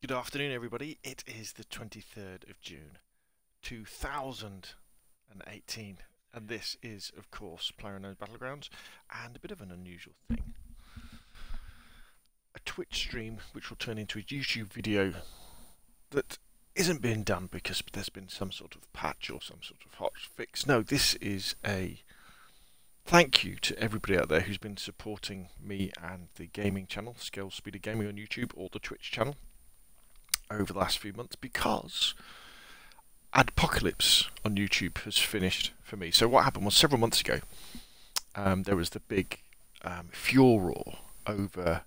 Good afternoon, everybody. It is the 23rd of June, 2018, and this is, of course, PlayerUnknown's Battlegrounds, and a bit of an unusual thing. A Twitch stream which will turn into a YouTube video that isn't being done because there's been some sort of patch or some sort of hot fix. No, this is a thank you to everybody out there who's been supporting me and the gaming channel, Scale Speeder Gaming on YouTube, or the Twitch channel, over the last few months, because Adpocalypse on YouTube has finished for me. So what happened was, several months ago, there was the big furore over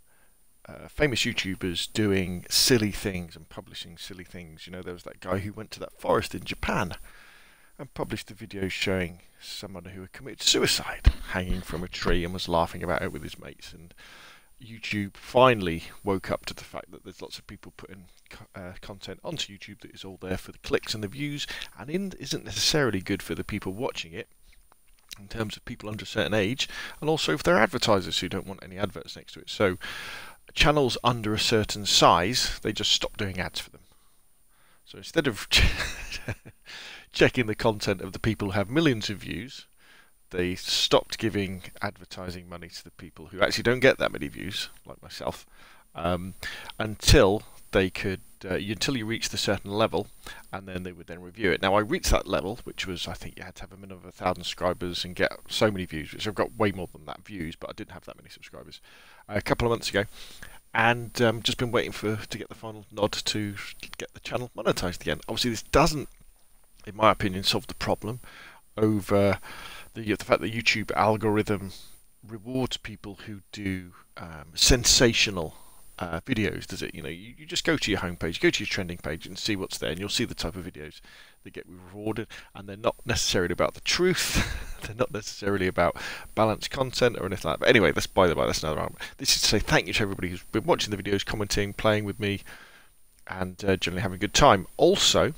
famous YouTubers doing silly things and publishing silly things. You know, there was that guy who went to that forest in Japan and published a video showing someone who had committed suicide hanging from a tree and was laughing about it with his mates. And YouTube finally woke up to the fact that there's lots of people putting content onto YouTube that is all there for the clicks and the views, and isn't necessarily good for the people watching it in terms of people under a certain age, and also for their advertisers who don't want any adverts next to it. So channels under a certain size, they just stop doing ads for them. So instead of checking the content of the people who have millions of views, they stopped giving advertising money to the people who actually don't get that many views, like myself, until they could, until you reach the certain level, and then they would then review it. Now, I reached that level, which was, I think you had to have a minimum of 1,000 subscribers and get so many views, which I've got way more than that views, but I didn't have that many subscribers, a couple of months ago, and just been waiting to get the final nod to get the channel monetized again. Obviously, this doesn't, in my opinion, solve the problem over the fact that YouTube algorithm rewards people who do sensational videos, does it? You know, you just go to your homepage, go to your trending page and see what's there, and you'll see the type of videos that get rewarded, and they're not necessarily about the truth, they're not necessarily about balanced content or anything like that. But anyway, that's by the way, that's another argument. This is to say thank you to everybody who's been watching the videos, commenting, playing with me, and generally having a good time. Also,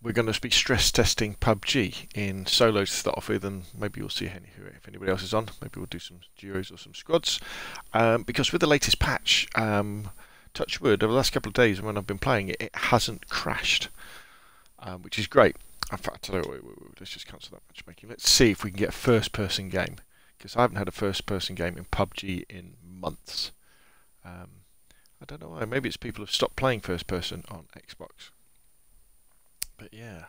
we're going to be stress testing PUBG in solos to start off with, and maybe you'll see if anybody else is on. Maybe we'll do some duos or some squads, because with the latest patch, touch wood, over the last couple of days when I've been playing it, it hasn't crashed, which is great. In fact, let's just cancel that matchmaking. Let's see if we can get a first-person game, because I haven't had a first-person game in PUBG in months. I don't know why. Maybe it's people have stopped playing first-person on Xbox. But yeah,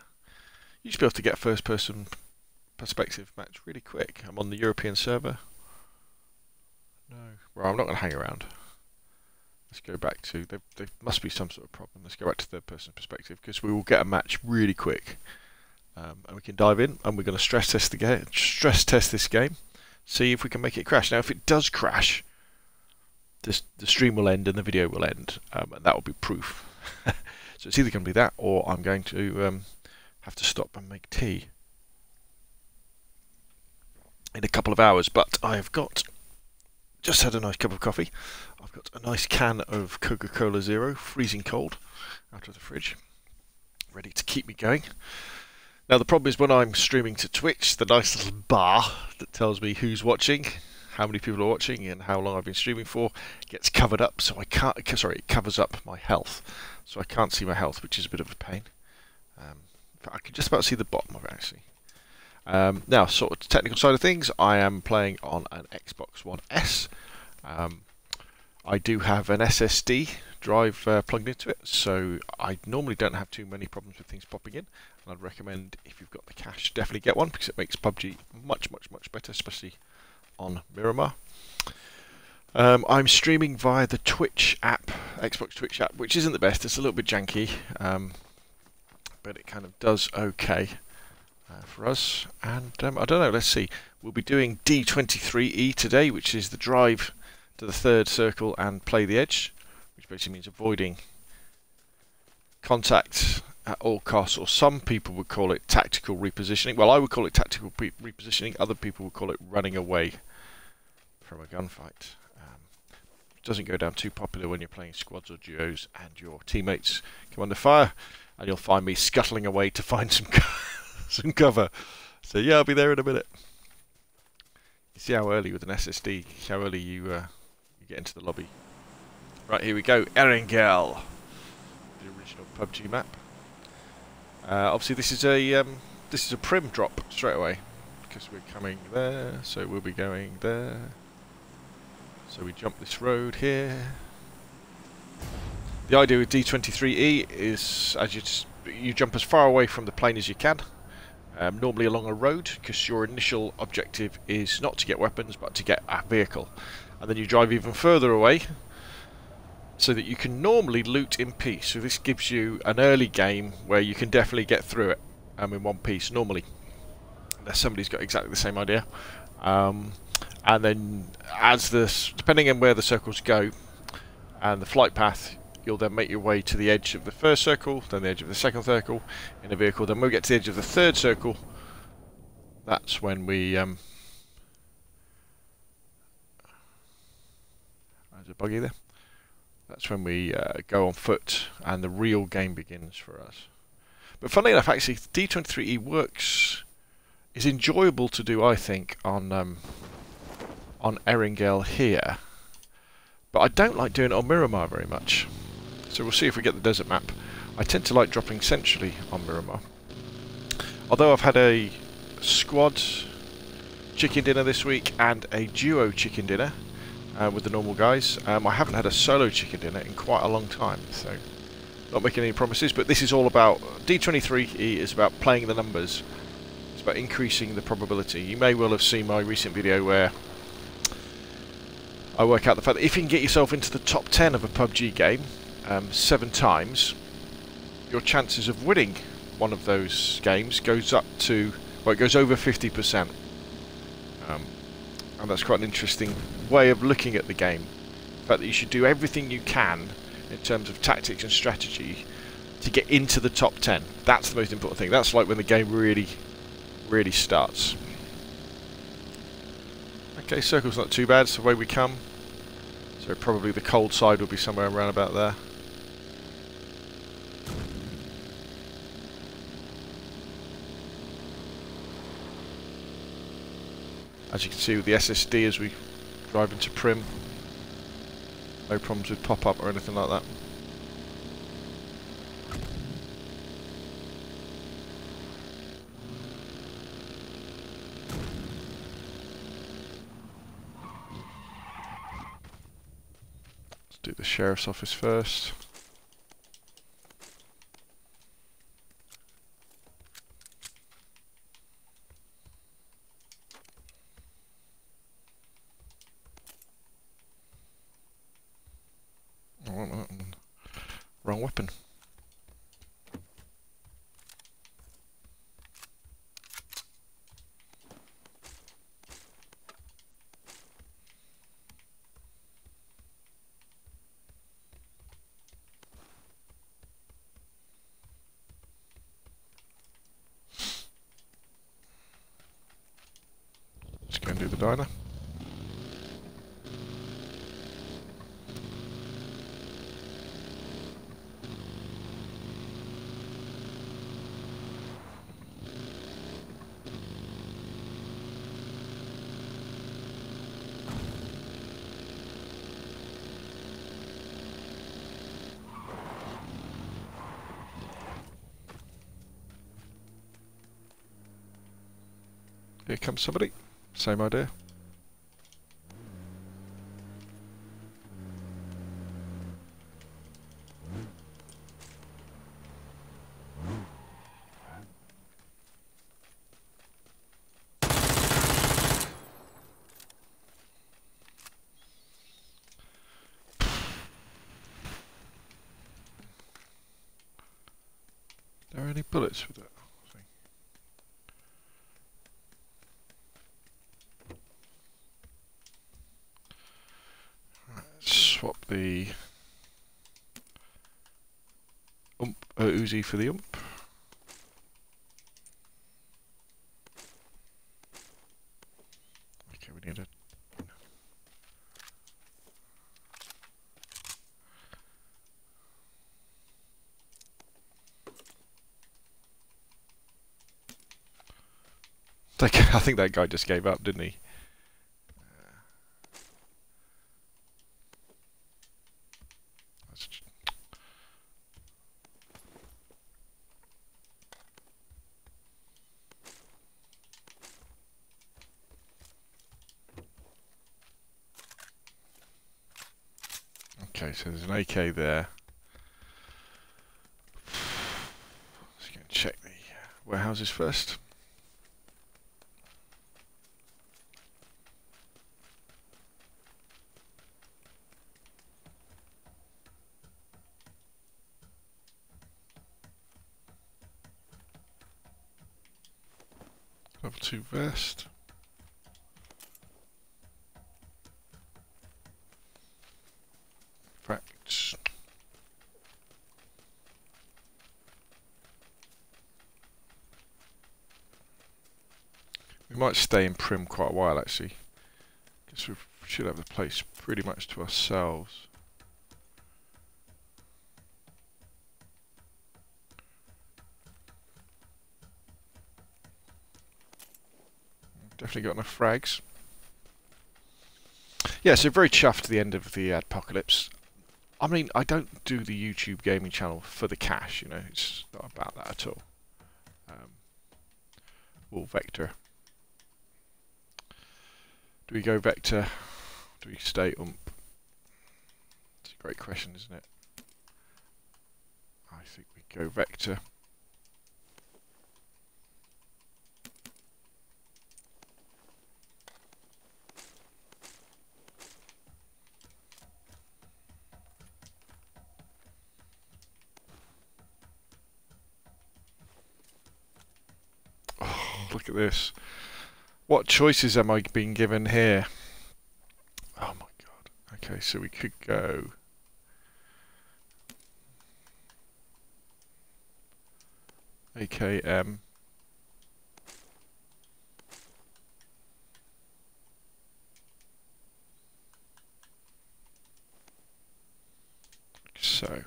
you should be able to get a first-person perspective match really quick. I'm on the European server. No, well, I'm not going to hang around. Let's go back to, there must be some sort of problem. Let's go back to third-person perspective, because we will get a match really quick, and we can dive in, and we're going to stress test this game, see if we can make it crash. Now, if it does crash, the stream will end and the video will end, and that will be proof. So it's either going to be that, or I'm going to have to stop and make tea in a couple of hours. But I've just had a nice cup of coffee. I've got a nice can of Coca-Cola Zero, freezing cold, out of the fridge, ready to keep me going. Now the problem is when I'm streaming to Twitch, the nice little bar that tells me who's watching, how many people are watching, and how long I've been streaming for, gets covered up, so I can't. Sorry, it covers up my health, so I can't see my health, which is a bit of a pain. I can just about see the bottom of it, actually. Now, sort of technical side of things, I am playing on an Xbox One S. I do have an SSD drive plugged into it, so I normally don't have too many problems with things popping in. And I'd recommend, if you've got the cash, definitely get one, because it makes PUBG much, much, much better, especially on Miramar. I'm streaming via the Twitch app, Xbox Twitch app, which isn't the best. It's a little bit janky, but it kind of does okay for us. And I don't know, let's see. We'll be doing D23E today, which is the drive to the third circle and play the edge, which basically means avoiding contact at all costs, or some people would call it tactical repositioning. Well, I would call it tactical repositioning. Other people would call it running away from a gunfight. Doesn't go down too popular when you're playing squads or duos and your teammates come under fire, and you'll find me scuttling away to find some cover. So yeah, I'll be there in a minute. You see how early with an SSD, how early you get into the lobby. Right, here we go. Erangel, the original PUBG map. Obviously, this is a prim drop straight away because we're coming there, so we'll be going there. So we jump this road here. The idea with D23E is as you jump as far away from the plane as you can. Normally along a road, because your initial objective is not to get weapons but to get a vehicle, and then you drive even further away so that you can normally loot in peace. So this gives you an early game where you can definitely get through it in one piece normally, unless somebody's got exactly the same idea. And then depending on where the circles go and the flight path, you'll then make your way to the edge of the first circle, then the edge of the second circle in a vehicle. Then when we get to the edge of the third circle, that's when we there's a buggy there. That's when we go on foot and the real game begins for us. But funnily enough, actually, D23E is enjoyable to do, I think, on Erangel here. But I don't like doing it on Miramar very much. So we'll see if we get the desert map. I tend to like dropping centrally on Miramar. Although I've had a squad chicken dinner this week and a duo chicken dinner with the normal guys. I haven't had a solo chicken dinner in quite a long time, so not making any promises, but this is all about, D23E is about playing the numbers. It's about increasing the probability. You may well have seen my recent video where I work out the fact that if you can get yourself into the top 10 of a PUBG game 7 times, your chances of winning one of those games goes up to, well, it goes over 50%. And that's quite an interesting way of looking at the game. The fact that you should do everything you can in terms of tactics and strategy to get into the top 10. That's the most important thing. That's like when the game really, really starts. Okay, circle's not too bad. It's the way we come. So probably the cold side will be somewhere around about there. As you can see with the SSD as we drive into Prim, no problems with pop-up or anything like that. Let's do the sheriff's office first. Wrong weapon. Let's go and do the diner. Here comes somebody. Same idea. Are there any bullets with that? Swap the Uzi for the ump. Okay, we need a... I think that guy just gave up, didn't he? Okay, so there's an AK there. Let's go and check the warehouses first. Level 2 vest. In fact, we might stay in Prim quite a while actually. Guess we should have the place pretty much to ourselves. Definitely got enough frags. Yeah, so very chuffed to the end of the Adpocalypse. I mean, I don't do the YouTube gaming channel for the cash, you know, it's not about that at all. Or Vector. Do we go Vector? Do we stay ump? It's a great question, isn't it? I think we go Vector. Oh, look at this. What choices am I being given here? Oh my god. Okay, so we could go AKM. So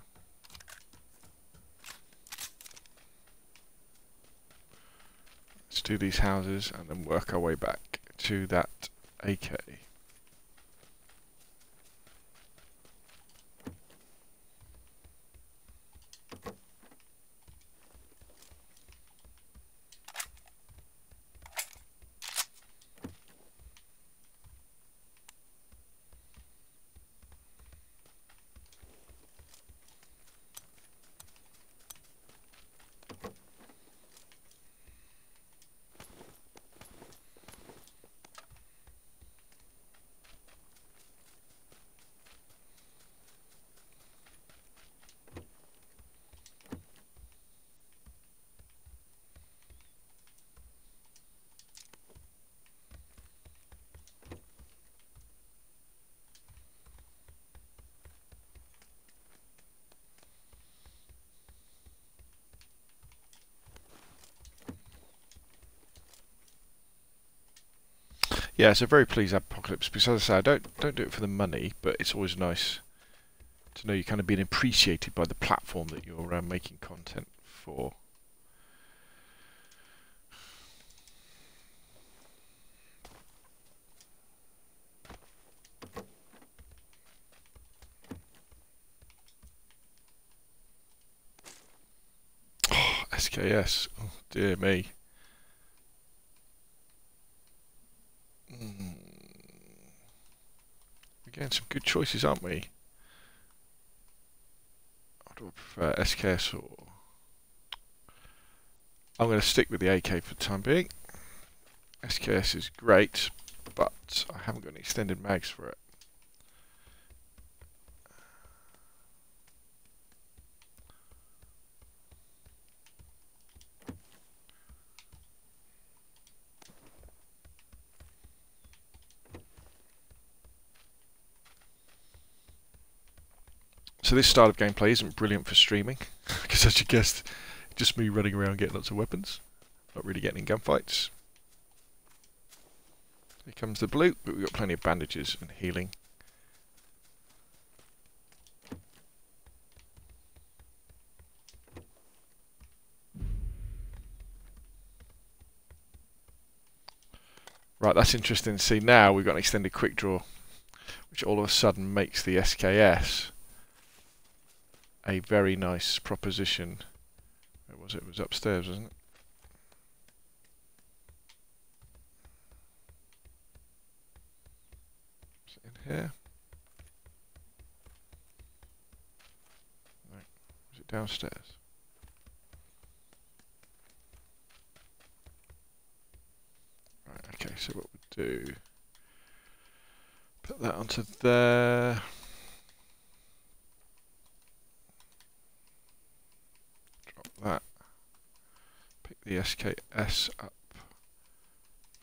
let's do these houses and then work our way back to that AK. Yeah, so very pleased Adpocalypse because as I say, I don't do it for the money, but it's always nice to know you're kind of being appreciated by the platform that you're making content for. Oh, SKS, oh dear me. We're getting some good choices, aren't we? Or do I prefer SKS or... I'm going to stick with the AK for the time being. SKS is great, but I haven't got any extended mags for it. So this style of gameplay isn't brilliant for streaming, because as you guessed, just me running around getting lots of weapons, not really getting in gunfights. Here comes the blue, but we've got plenty of bandages and healing. Right, that's interesting to see. Now we've got an extended quick draw, which all of a sudden makes the SKS a very nice proposition. Where was it? It was upstairs, wasn't it? Is it in here? downstairs. Right, okay, so what we'll do, put that onto there. Drop that. Pick the SKS up.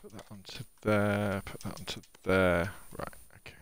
Put that onto there, put that onto there. Right, okay.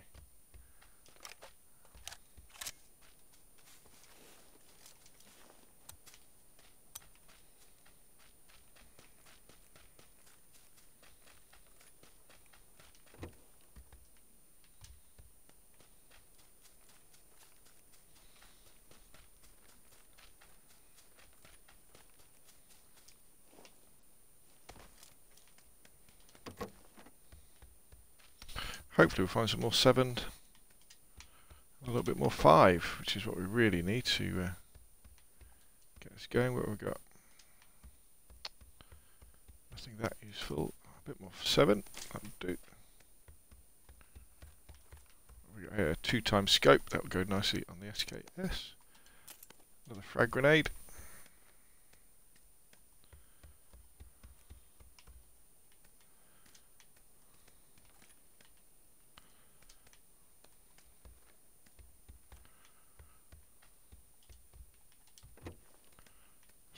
Hopefully we'll find some more 7, a little bit more 5, which is what we really need to get us going. What have we got? Nothing that useful. A bit more 7, that'll do. We got here a 2 times scope, that will go nicely on the SKS. Another frag grenade.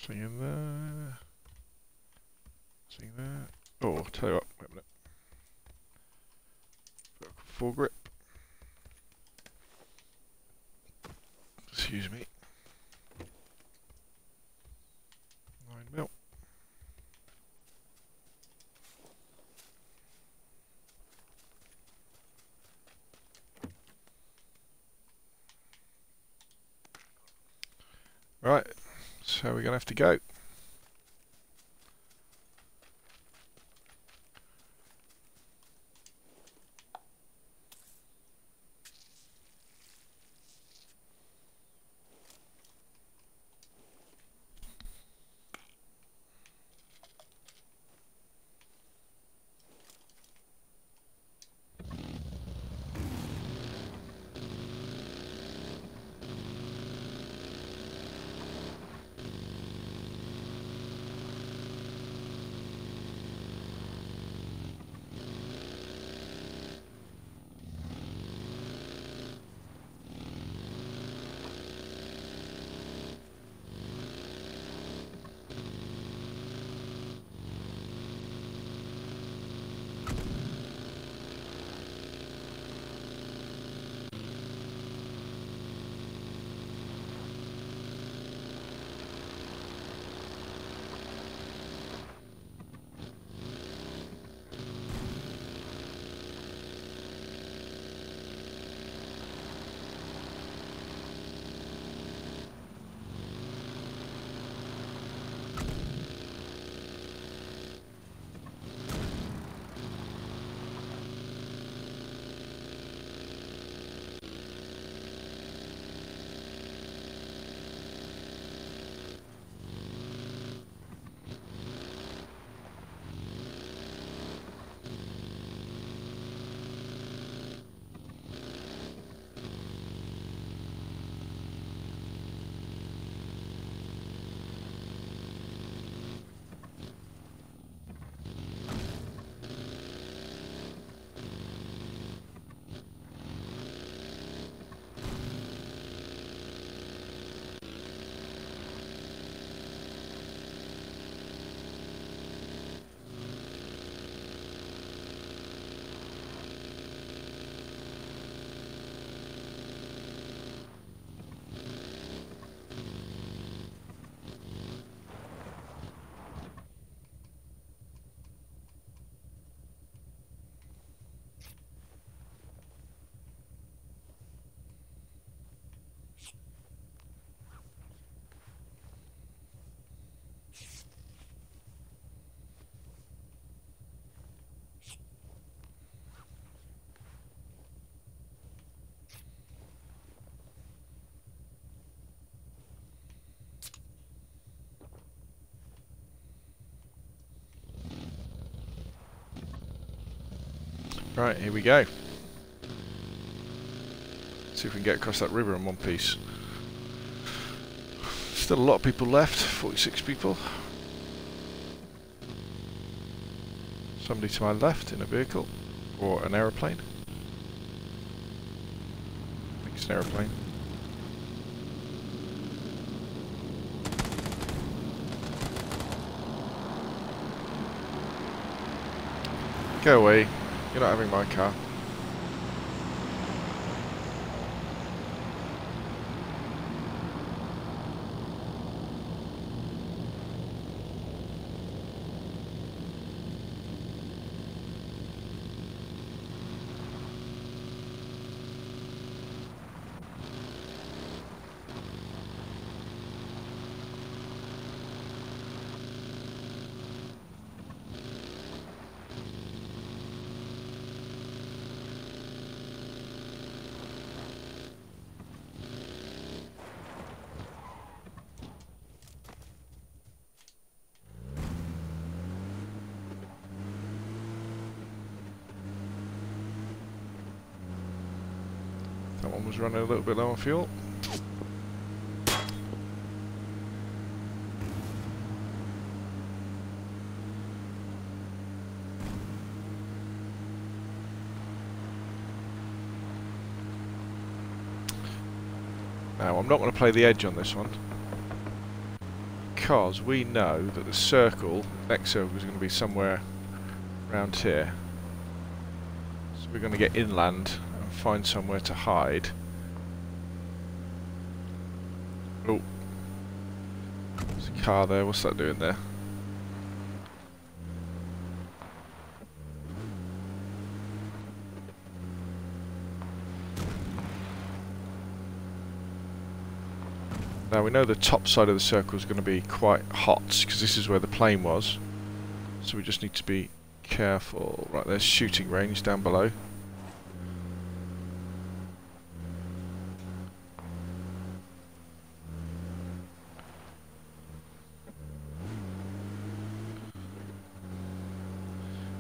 Something in there. Something there. Oh, I'll tell you what, wait a minute. Foregrip. Excuse me. 9mm. Right, so we're going to have to go. Right, here we go. See if we can get across that river in one piece. Still a lot of people left, 46 people. Somebody to my left in a vehicle, or an aeroplane. I think it's an aeroplane. Go away, you're not having my car. That one was running a little bit low on fuel. Now, I'm not going to play the edge on this one, because we know that the circle, next circle, is going to be somewhere around here. So we're going to get inland and find somewhere to hide. Oh, there's a car there. What's that doing there? Now we know the top side of the circle is going to be quite hot, because this is where the plane was. So we just need to be careful. Right, there's shooting range down below.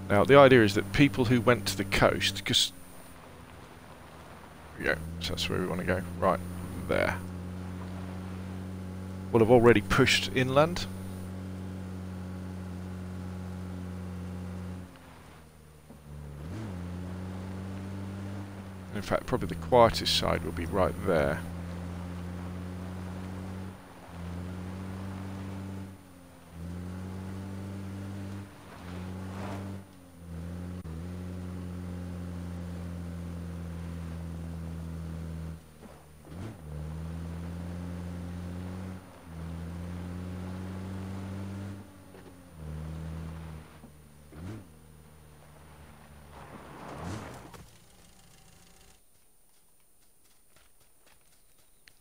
Now the idea is that people who went to the coast, because... There we go, so that's where we want to go. Right, there. Will have already pushed inland. In fact, probably the quietest side will be right there.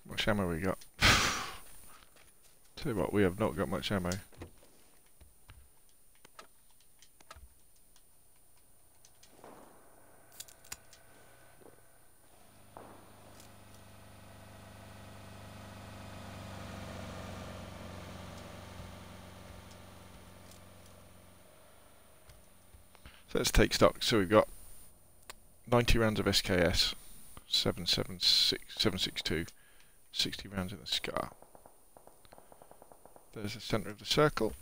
How much ammo we got? Tell you what, we have not got much ammo. So let's take stock. So we've got 90 rounds of SKS, 762. 60 rounds in the SCAR. There's the centre of the circle.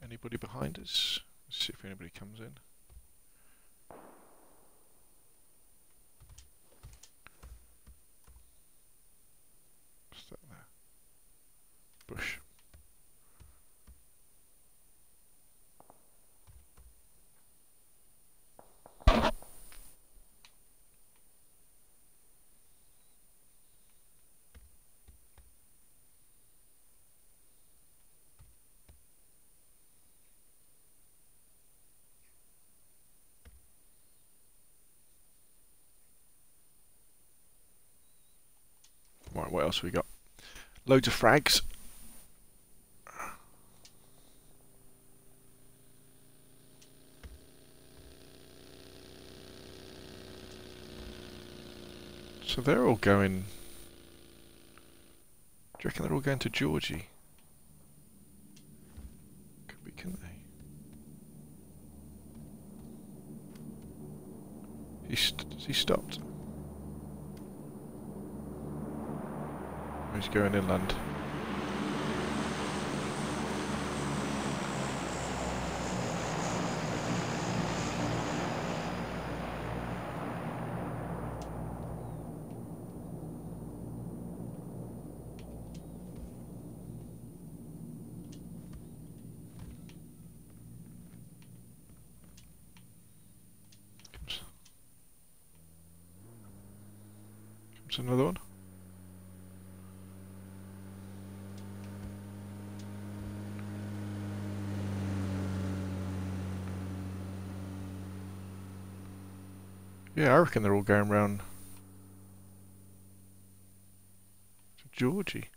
Anybody behind us? Let's see if anybody comes in. What's that there? Bush. Right, what else we got? Loads of frags. So they're all going... Do you reckon they're all going to Georgie? Could be, couldn't they? Has he stopped? He's going inland. Comes another one. Yeah, I reckon they're all going round to Georgie.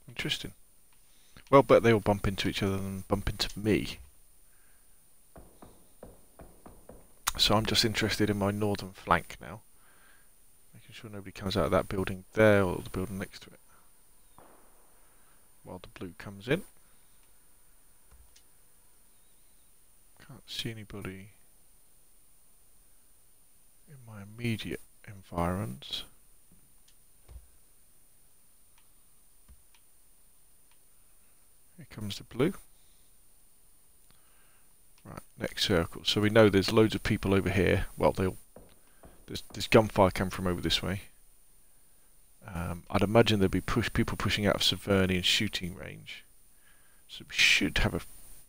Interesting. Well, but they all bump into each other and bump into me. So I'm just interested in my northern flank now. Making sure nobody comes out of that building there or the building next to it. While the blue comes in. Can't see anybody in my immediate environs. Here comes the blue. Right, next circle. So we know there's loads of people over here. Well, there's gunfire coming from over this way. I'd imagine there'd be people pushing out of Severny and shooting range. So we should have a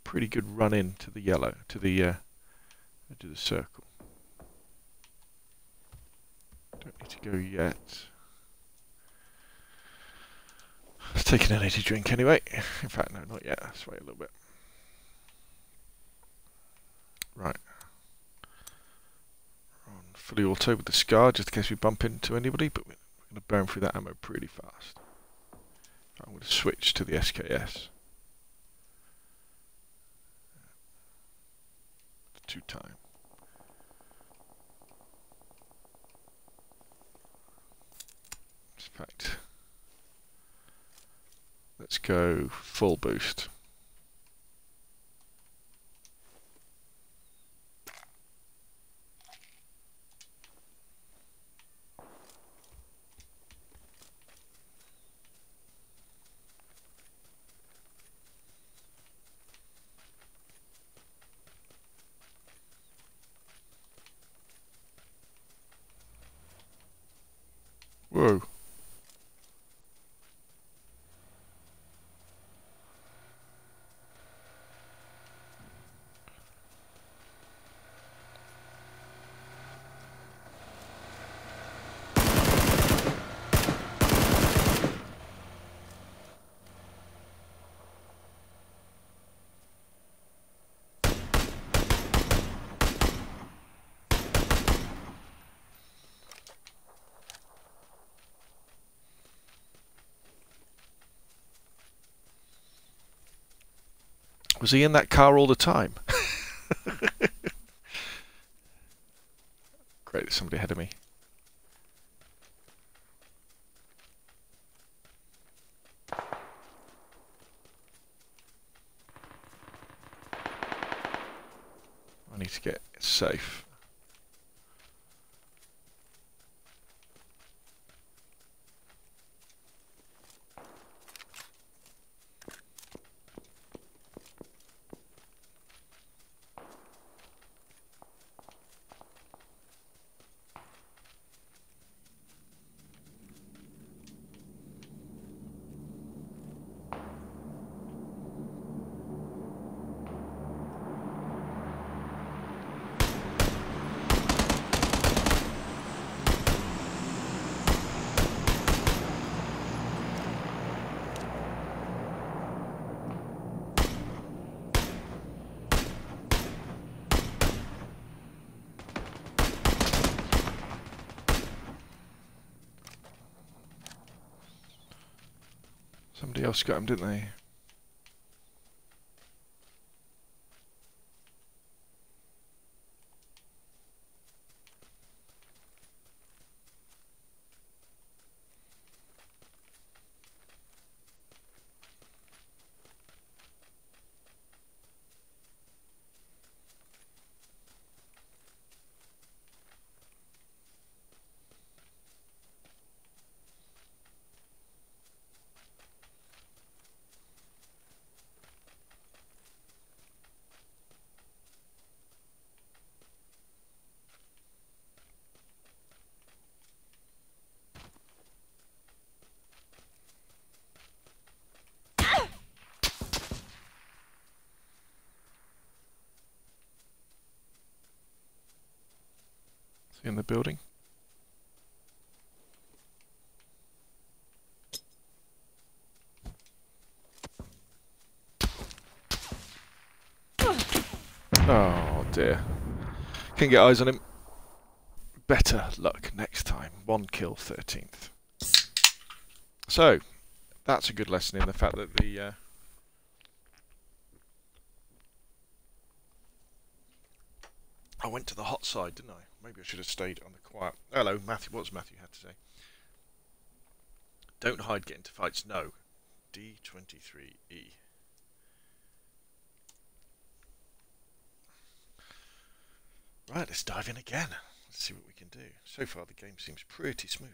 pretty good run in to the yellow, to the circle. Don't need to go yet. Let's take an energy drink anyway. In fact, no, not yet. Let's wait a little bit. Right. We're on fully auto with the Scar, just in case we bump into anybody, but we're going to burn through that ammo pretty fast. I'm going to switch to the SKS. 2-time. In fact, let's go full boost. Whoa. Was he in that car all the time? Great, there's somebody ahead of me. I need to get safe. Somebody else got him, didn't they? in the building. Oh dear. Can get eyes on him. Better luck next time. 1 kill, 13th. So, that's a good lesson in the fact that the... I went to the hot side, didn't I? Maybe I should have stayed on the quiet. Hello, Matthew. What's Matthew had to say? Don't hide, get into fights. No. D23E. Right, let's dive in again. Let's see what we can do. So far, the game seems pretty smooth.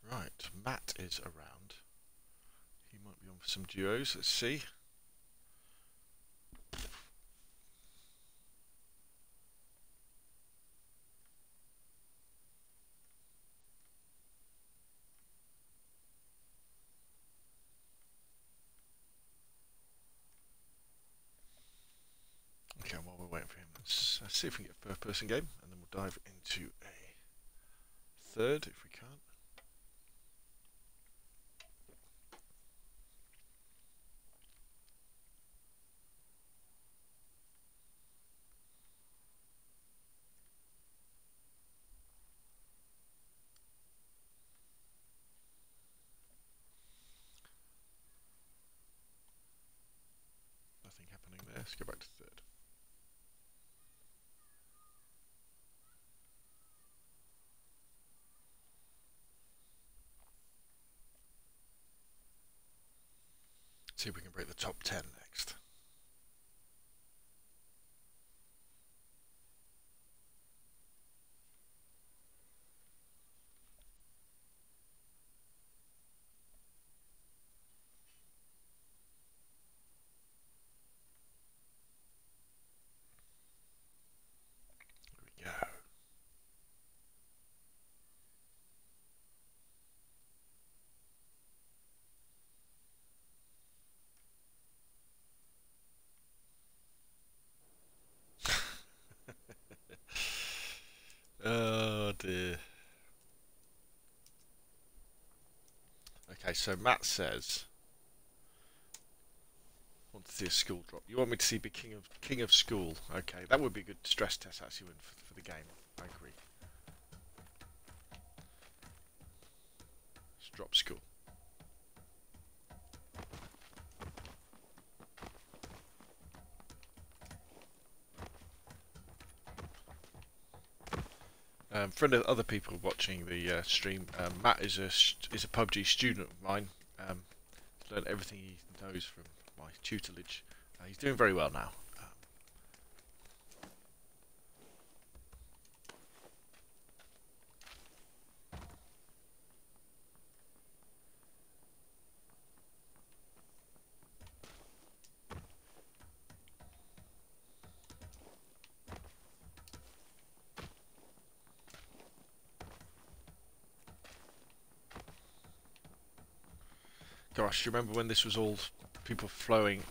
Right, Matt is around. He might be on for some duos. Let's see. Okay, while we're waiting for him, let's see if we can get a first-person game, and then we'll dive into a third if we can. Nothing happening there. Let's go back to third. See if we can break the top 10 next. Here we go. Oh dear. Okay, so Matt says, want to see a school drop. You want me to see be king of school? Okay, that would be a good stress test actually for the game. I agree. Let's drop school. Friend of other people watching the stream, Matt is a PUBG student of mine. He's learned everything he knows from my tutelage. He's doing very well now. Gosh, you remember when this was all people throwing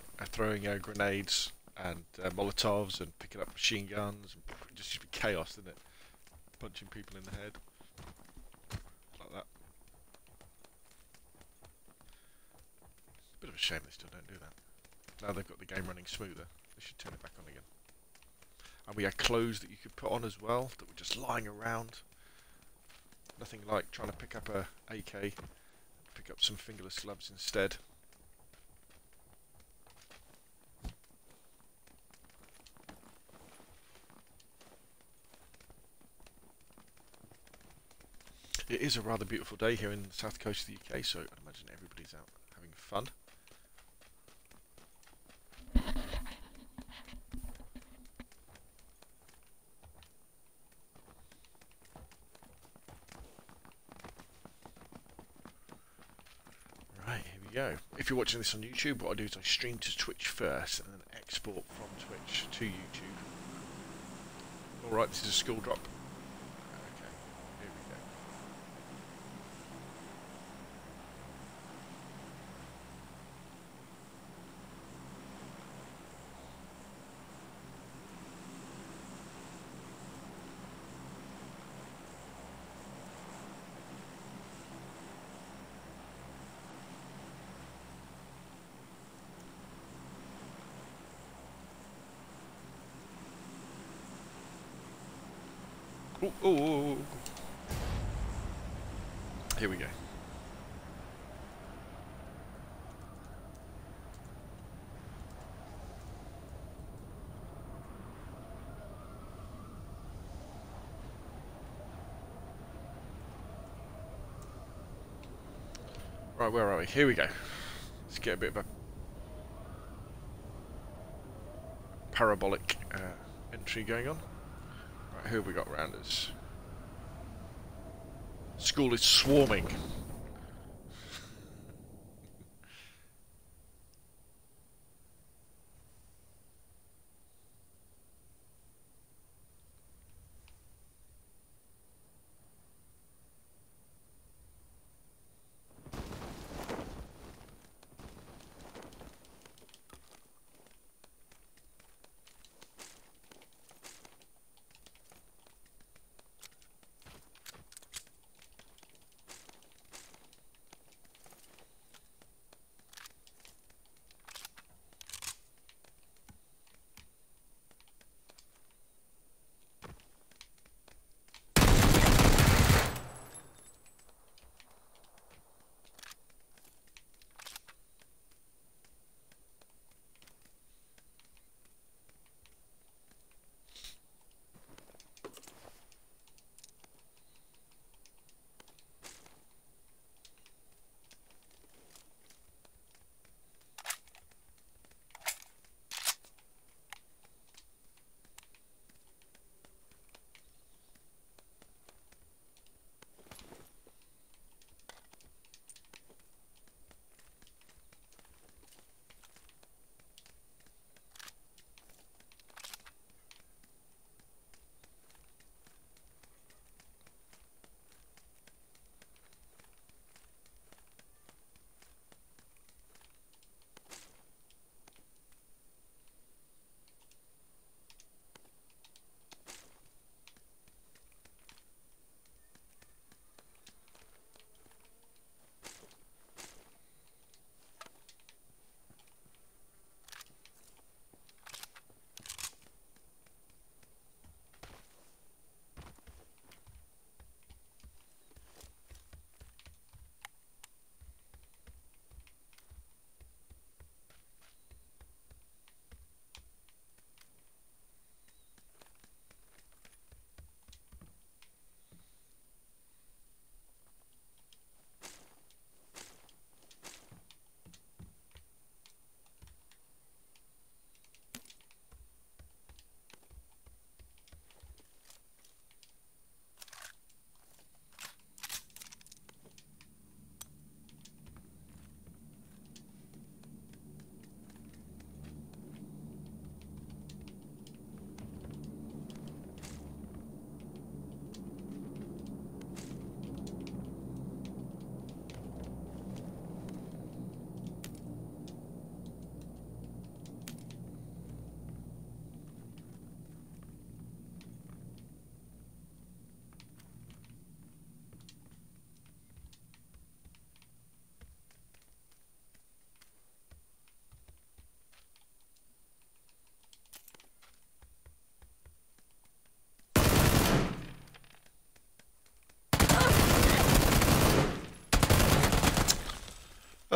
grenades and Molotovs and picking up machine guns? And it just used to be chaos, didn't it? Punching people in the head. Like that. Bit of a shame they still don't do that. Now they've got the game running smoother, they should turn it back on again. And we had clothes that you could put on as well, that were just lying around. Nothing like trying to pick up a AK. Pick up some fingerless gloves instead. It is a rather beautiful day here in the south coast of the UK, so I imagine everybody's out having fun. Go. If you're watching this on YouTube, what I do is I stream to Twitch first, and then export from Twitch to YouTube. Alright, this is a school drop. Okay, here we go. Oh. Here we go. Right, where are we? Here we go. Let's get a bit of a parabolic entry going on. Right, who have we got around us? School is swarming.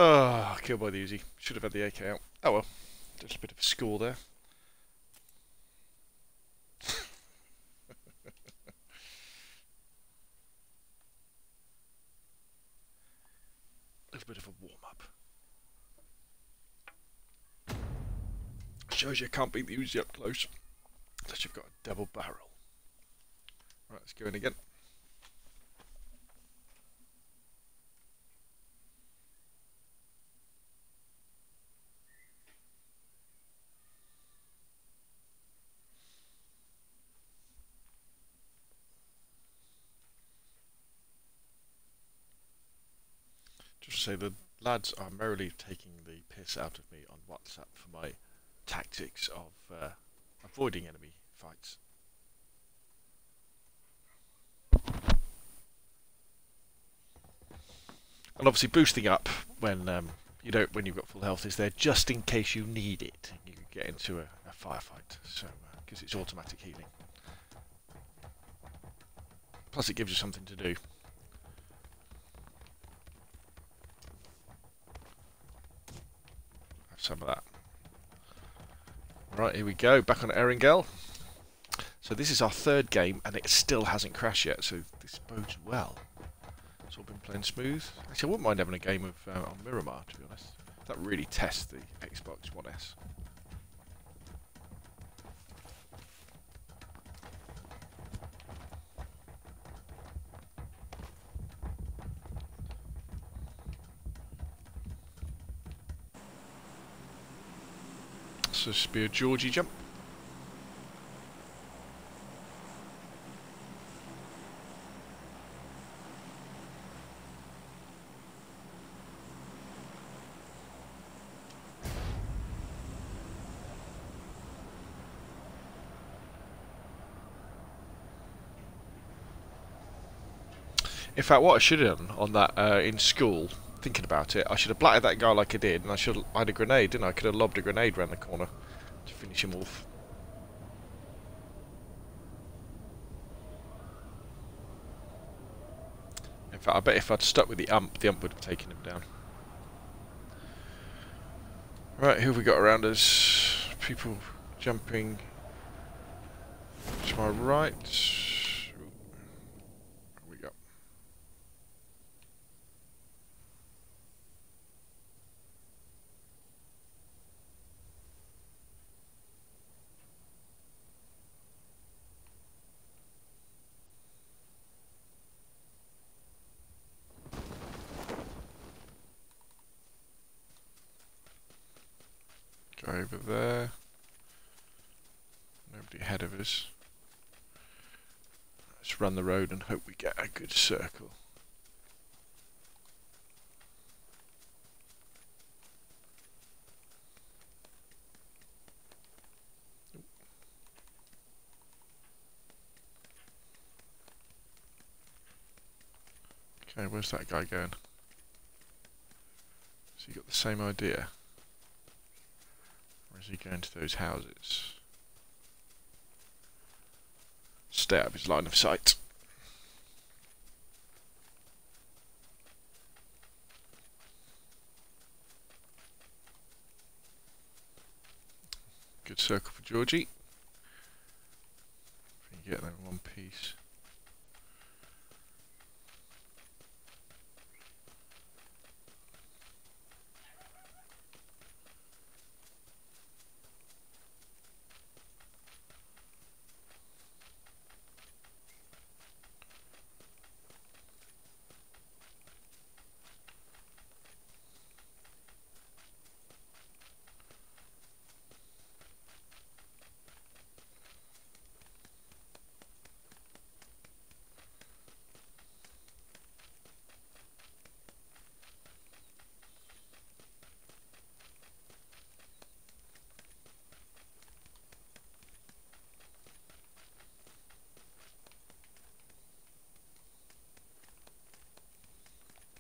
Oh, killed by the Uzi. Should have had the AK out. Oh well, just a bit of a score there. A little bit of a warm-up. Shows you can't beat the Uzi up close unless you've got a double barrel. Right, let's go in again. to say the lads are merrily taking the piss out of me on WhatsApp for my tactics of avoiding enemy fights. And obviously boosting up when when you've got full health is there just in case you need it. You can get into a firefight, so because it's automatic healing. Plus it gives you something to do. Have some of that. Right, here we go, back on Erangel. So this is our third game and it still hasn't crashed yet, so this bodes well. It's all been playing smooth. Actually, I wouldn't mind having a game of on Miramar, to be honest. That really tests the Xbox One S. So this should be a Georgie jump. In fact, what I should have done on that in school, thinking about it, I should have blatted that guy like I did, and I had a grenade, didn't I? I could have lobbed a grenade round the corner to finish him off. In fact, I bet if I'd stuck with the ump would have taken him down. Right, who have we got around us? People jumping to my right. Where we go? Go over there. Nobody ahead of us. Let's run the road and hope we get a good circle. Okay, where's that guy going? Has he got the same idea? Or is he going to those houses? Stay out of his line of sight. Good circle for Georgie. If you can get them in one piece.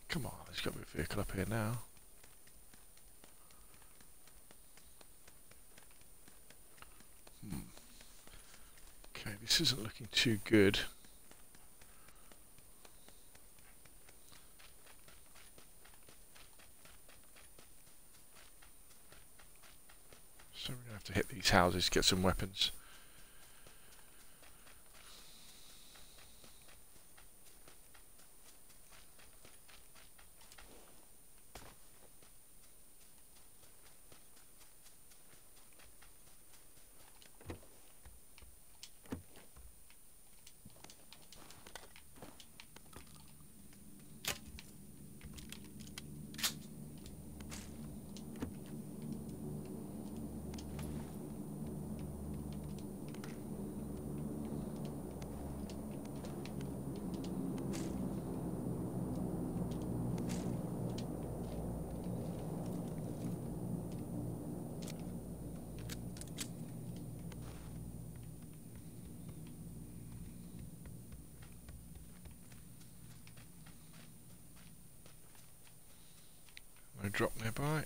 Come on, there's got to be a vehicle up here now. Okay, this isn't looking too good. So we're going to have to hit these houses to get some weapons. a drop nearby.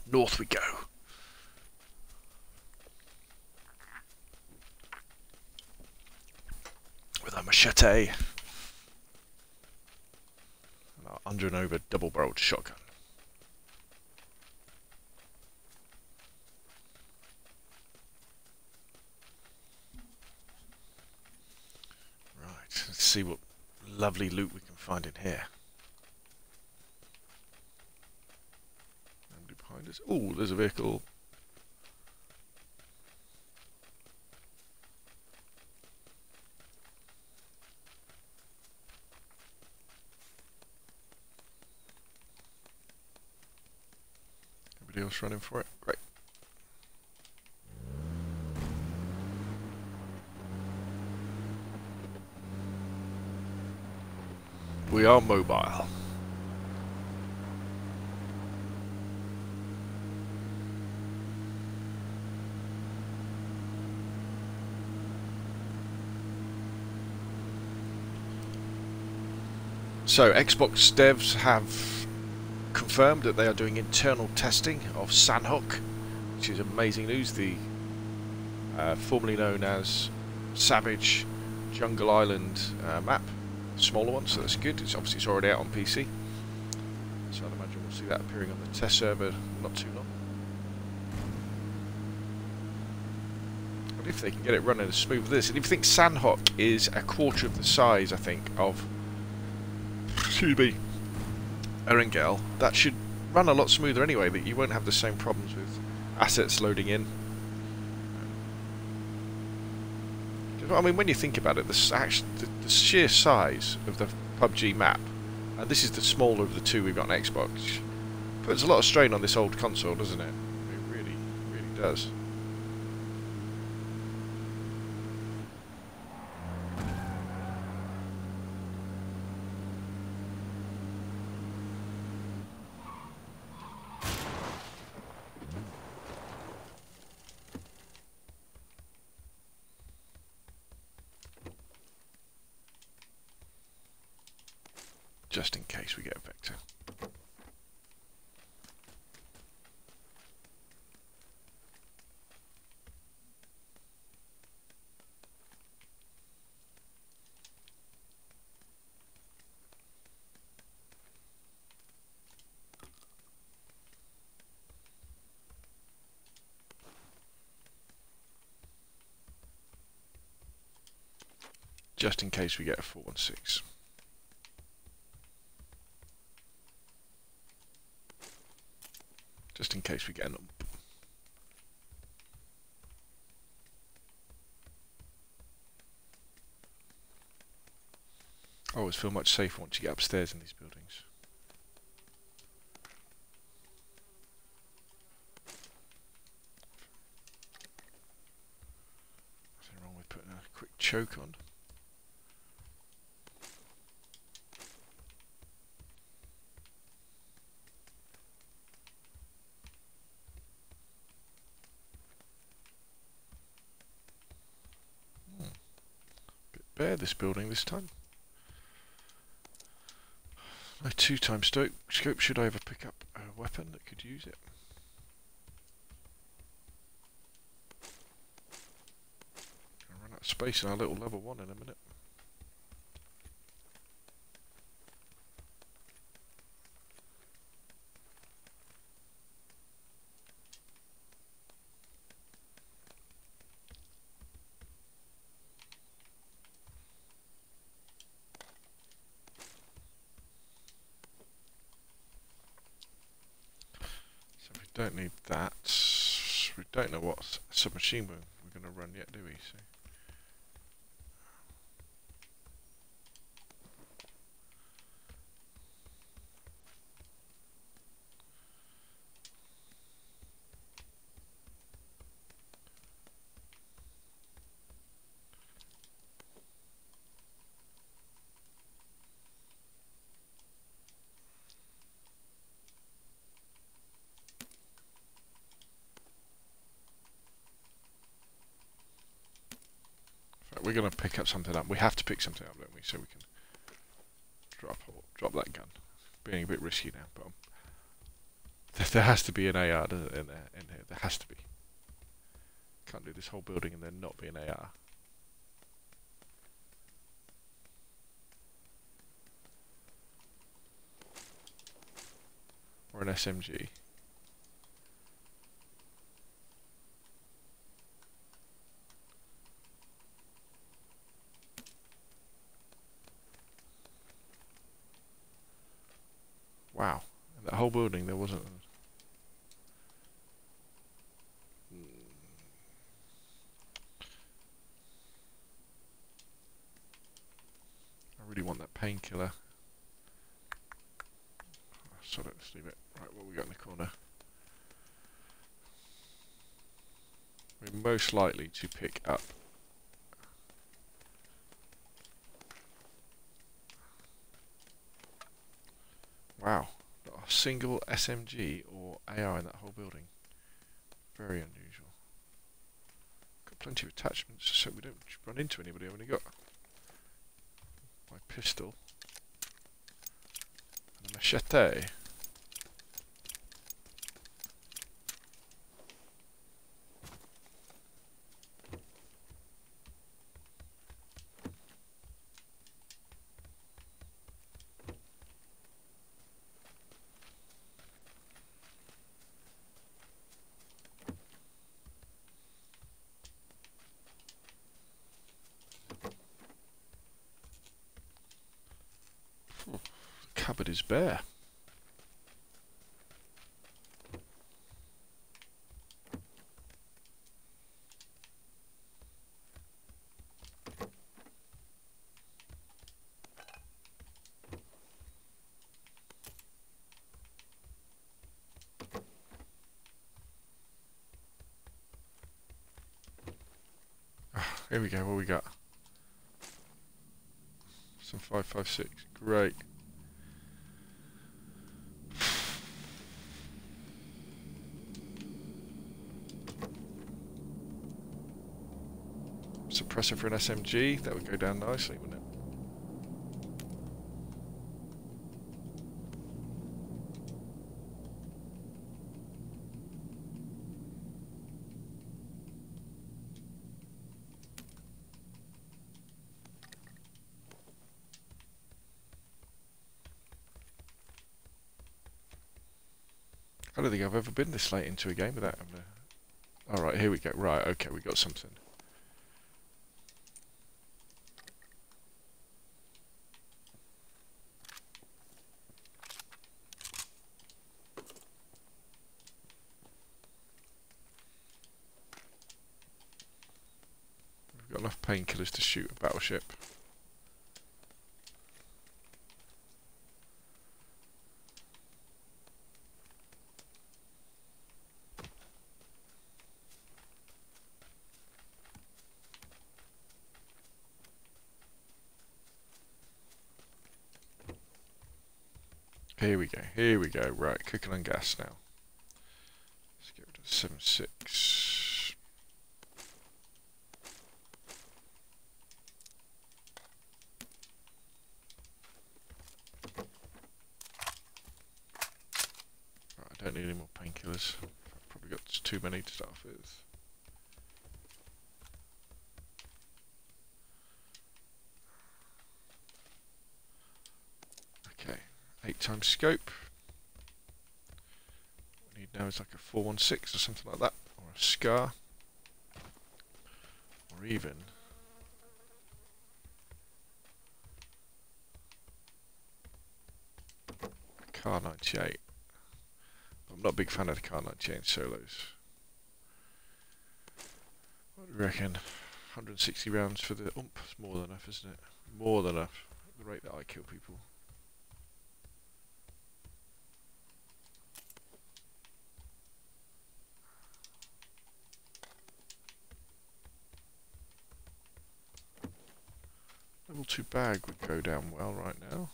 North we go. With our machete. And our under and over double-barreled shotgun. Right, let's see what lovely loot we can find in here. Behind us. Oh, there's a vehicle. Everybody else running for it? Great. We are mobile. So, Xbox devs have confirmed that they are doing internal testing of Sandhook, which is amazing news. The formerly known as Savage Jungle Island map, smaller one, so that's good. It's already out on PC, so I'd imagine we'll see that appearing on the test server not too long. And if they can get it running as smooth as this, and if you think Sandhook is a quarter of the size, I think, of Erangel, that should run a lot smoother anyway, that you won't have the same problems with assets loading in. I mean, when you think about it, the sheer size of the PUBG map, and this is the smaller of the two we've got on Xbox, puts a lot of strain on this old console, doesn't it? It really, really does. Just in case we get a vector. Just in case we get a 416. Just in case we get an ump. I always feel much safer once you get upstairs in these buildings. Nothing wrong with putting a quick choke on. Bare this building this time. My 2x scope, should I ever pick up a weapon that could use it? I'll run out of space in our little level 1 in a minute. Don't need that. We don't know what submachine we're going to run yet, do we? So. we're gonna pick up something up. We have to pick something up, don't we? So we can drop that gun. Being a bit risky now, but there has to be an AR, doesn't it, in here? There has to be. Can't do this whole building and there not be an AR. Or an SMG. Wow. In that whole building there wasn't... I really want that painkiller. So let's leave it. Right, what we got in the corner? We're most likely to pick up... Wow, not a single SMG or AR in that whole building. Very unusual. Got plenty of attachments so we don't run into anybody. I've only got my pistol and a machete. The cupboard is bare. Here we go, what we got? Some 5.56, great. Suppressor for an SMG, that would go down nicely, wouldn't it? I don't think I've ever been this late into a game without having a... Alright, here we go. Right, okay, we got something. We've got enough painkillers to shoot a battleship. Here we go, right, cooking on gas now. Let's get rid of 7.6. Right, I don't need any more painkillers. I've probably got too many to start off with. Okay, 8 times scope. Now it's like a 416 or something like that, or a SCAR, or even a Car 98. I'm not a big fan of the Car 98 solos. What do you reckon? 160 rounds for the ump? It's more than enough, isn't it? More than enough. At the rate that I kill people. Level 2 bag would go down well right now.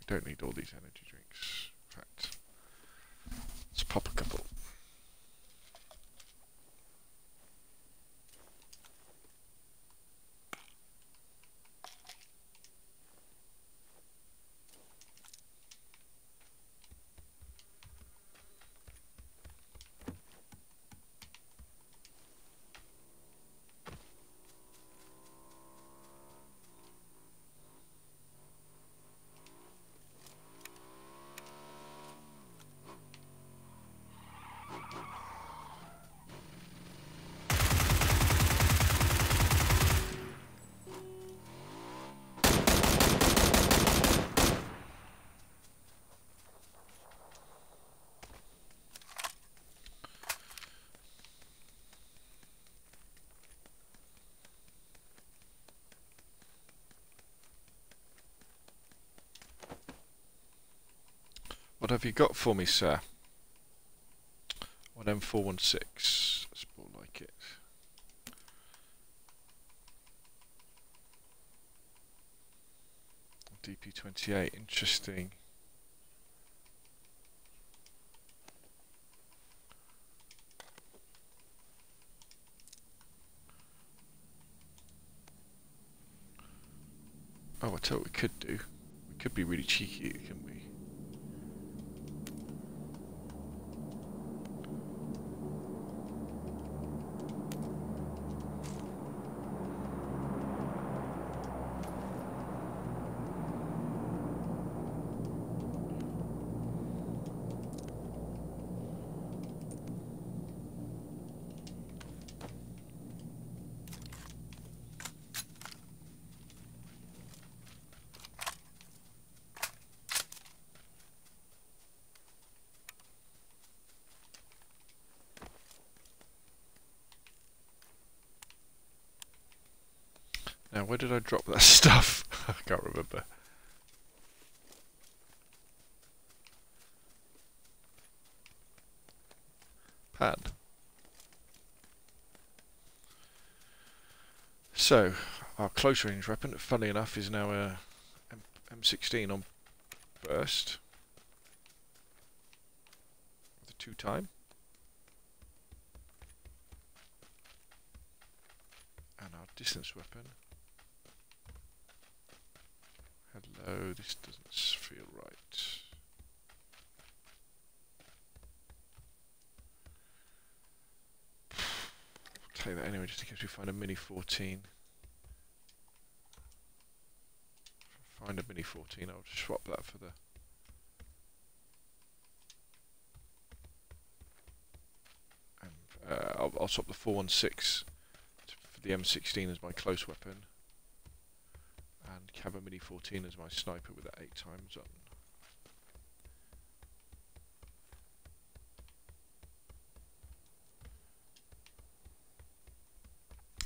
don't need all these energy drinks. In fact, let's pop a couple. What have you got for me, sir? One M416. That's more like it. DP28. Interesting. Oh, I tell you what we could do. We could be really cheeky, couldn't we? Now, where did I drop that stuff? I can't remember. Pan. So, our close range weapon, funnily enough, is now a M16 on burst. With a 2-time. And our distance weapon. Hello, this doesn't feel right. I'll take that anyway, just in case we find a Mini 14. Find a Mini 14, I'll just swap that for the... I'll swap the 416 for the M16 as my close weapon. And have a Mini 14 as my sniper with that 8 times on.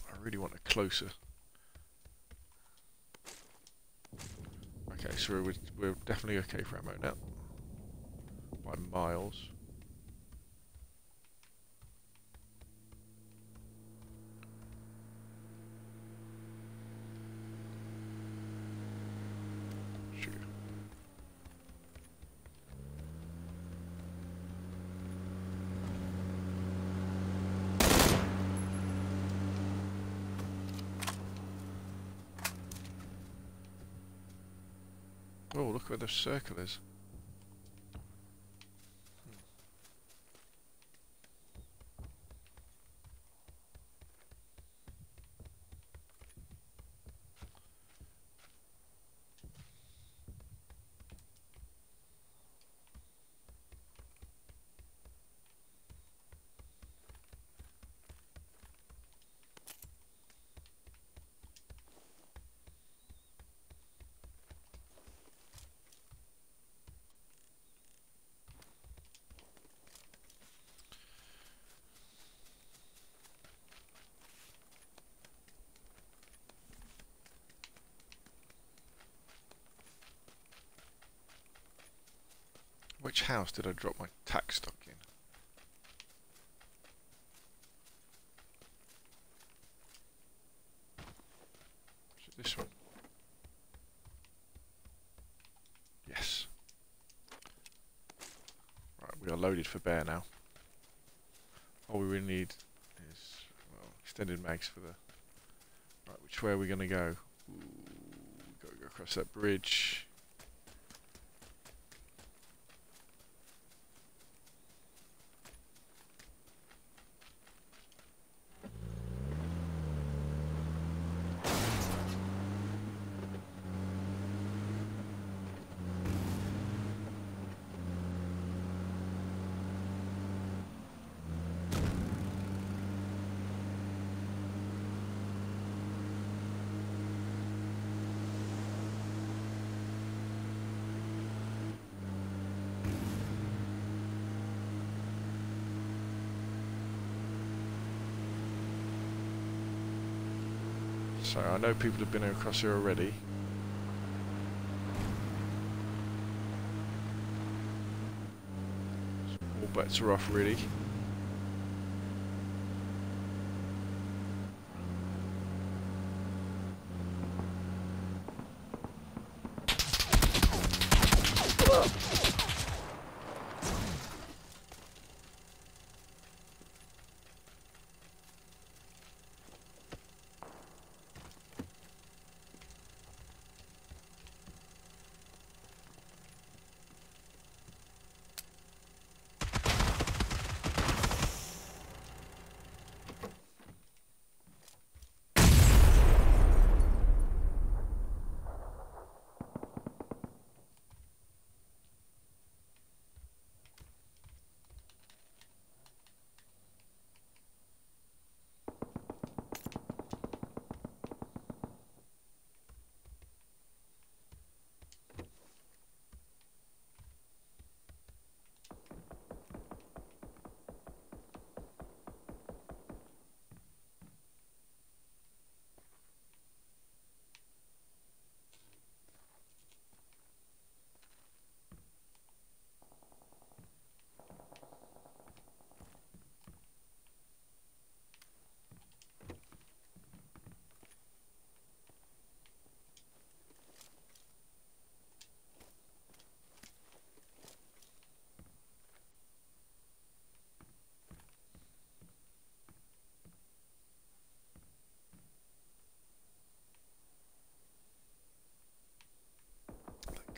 I really want a closer. Okay, so we're definitely okay for ammo now. By miles. Oh, look where the circle is. Which house did I drop my tack stock in? Is it this one? Yes. loaded for bear now. All we really need is, well, extended mags for the... Right, which way are we going to go? Ooh, we've got to go across that bridge. So I know people have been across here already. So all bets are off really.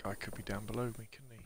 Guy could be down below me, couldn't he?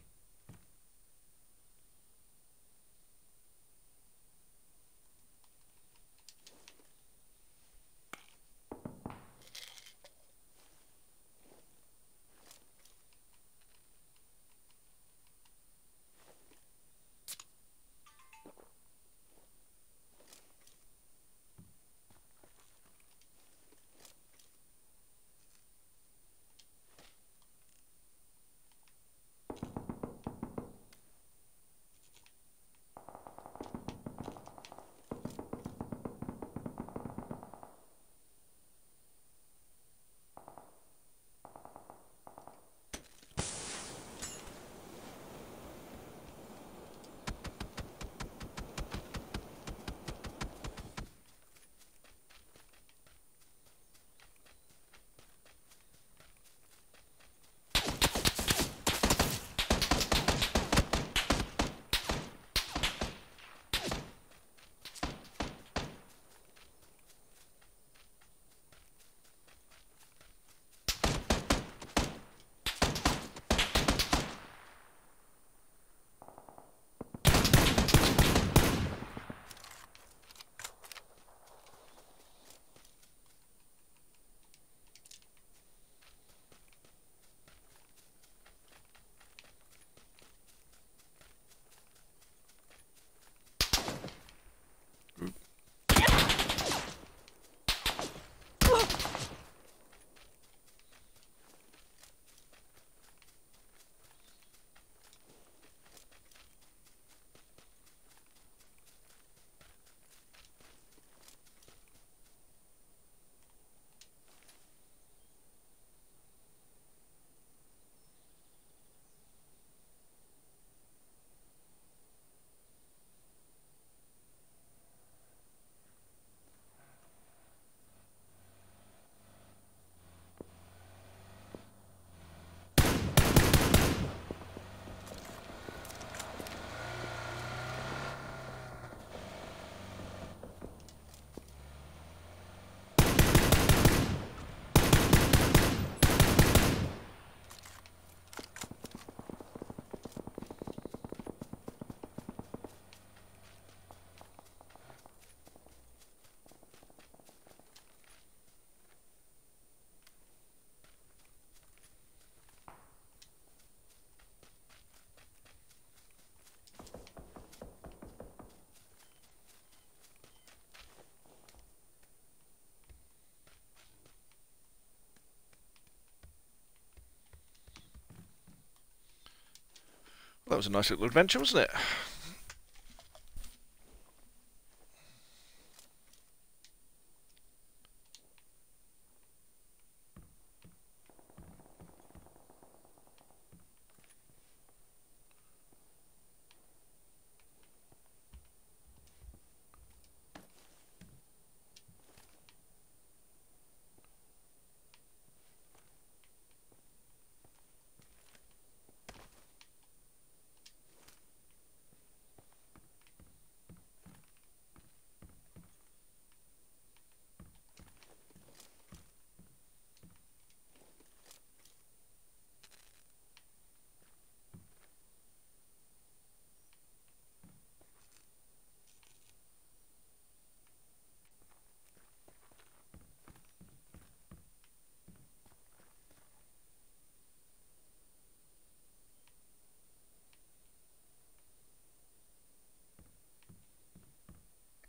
that was a nice little adventure, wasn't it?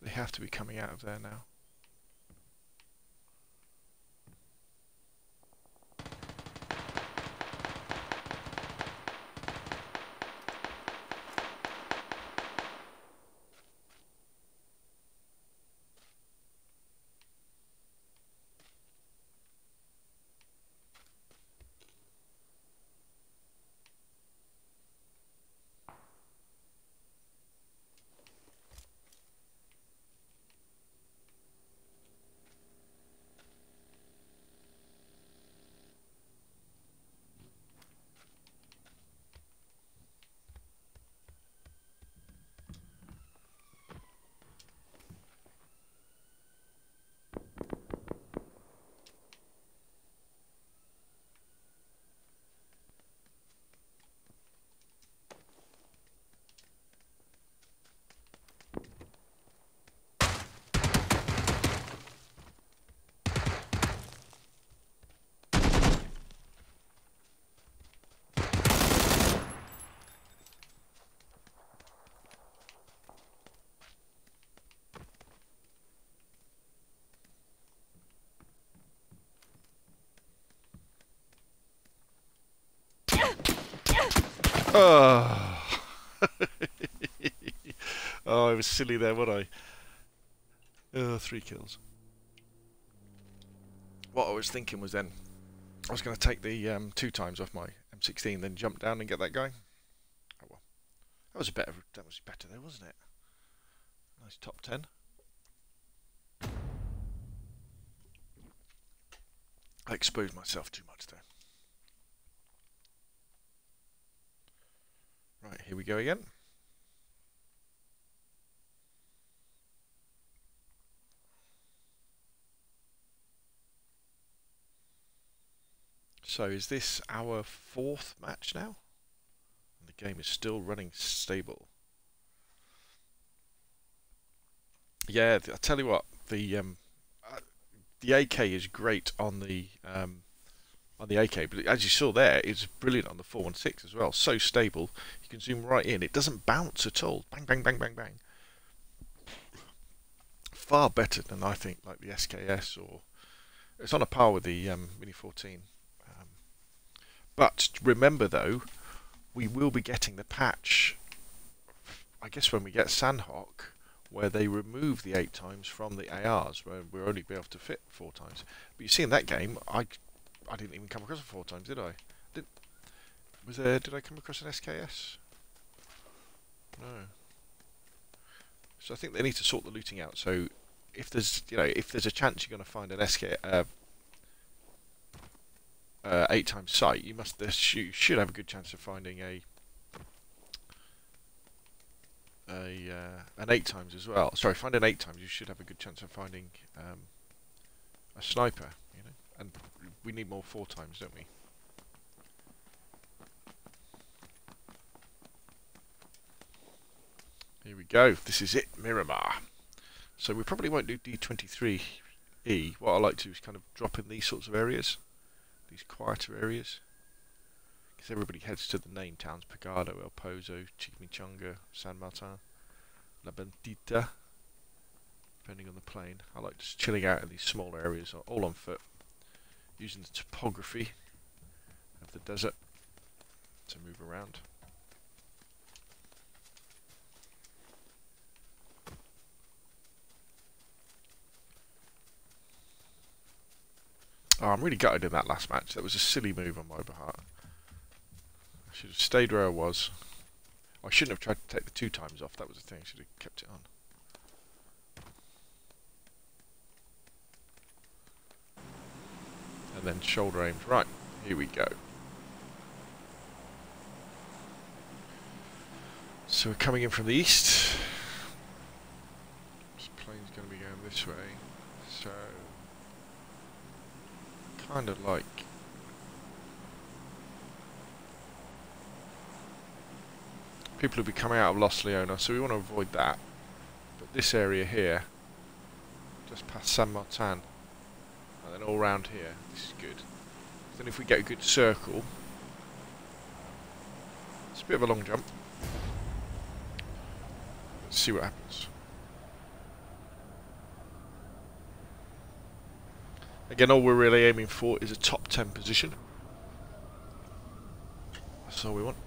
They have to be coming out of there now. Oh, oh, I was silly there, wasn't I? Oh, 3 kills. What I was thinking was then, I was going to take the 2 times off my M16, then jump down and get that guy. Oh well, that was better though, wasn't it? Nice top 10. I exposed myself too much there. Right, here we go again. So is this our 4th match now? And the game is still running stable. Yeah, I tell you what, the AK is great on the AK, but as you saw there, it's brilliant on the 416 as well. So stable, you can zoom right in. It doesn't bounce at all. Bang, bang, bang, bang, bang. Far better than I think like the SKS, or it's on a par with the Mini 14. But remember though, we will be getting the patch, I guess when we get Sandhawk, where they remove the 8 times from the ARs, where we'll only be able to fit 4 times. But you see in that game, I didn't even come across it 4 times, did I? Did I come across an SKS? No. So I think they need to sort the looting out. So if there's a chance you're going to find an SK 8 times sight, you should have a good chance of finding an 8 times as well. Sorry, find an 8 times. You should have a good chance of finding a sniper. And we need more 4 times, don't we? Here we go. This is it, Miramar. So we probably won't do D23E. What I like to do is kind of drop in these sorts of areas, these quieter areas, because everybody heads to the name towns: Pagado, El Pozo, Chimichanga, San Martin, La Bandita, depending on the plane. I like just chilling out in these smaller areas, all on foot, using the topography of the desert to move around. Oh, I'm really gutted in that last match. That was a silly move on my behalf. I should have stayed where I was. I shouldn't have tried to take the 2 times off. That was the thing. I should have kept it on. And then shoulder aims. Right, here we go. So we're coming in from the east. This plane's going to be going this way. So, kind of like... people will be coming out of Los Leones, so we want to avoid that. But this area here, just past San Martin, and then all round here, this is good. Then if we get a good circle, it's a bit of a long jump. Let's see what happens. Again, all we're really aiming for is a top 10 position. That's all we want.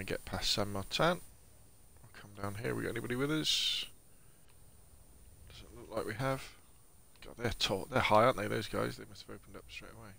Get past San Martin. I'll come down here. We got anybody with us? Doesn't look like we have. God, they're tall. They're high, aren't they? Those guys. They must have opened up straight away.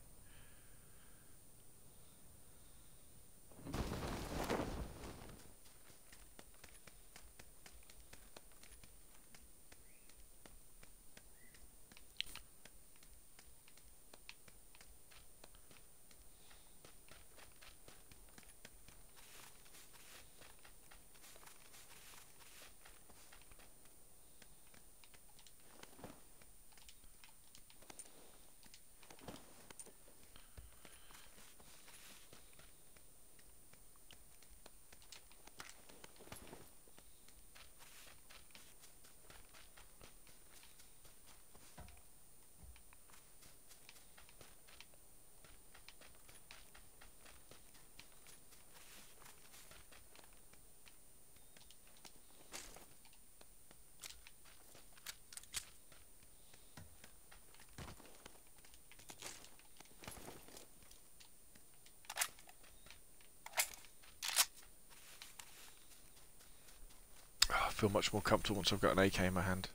Oh, I feel much more comfortable once I've got an AK in my hand.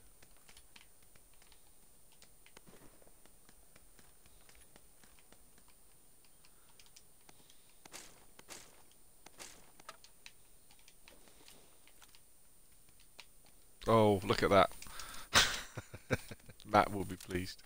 Oh, look at that. Matt will be pleased.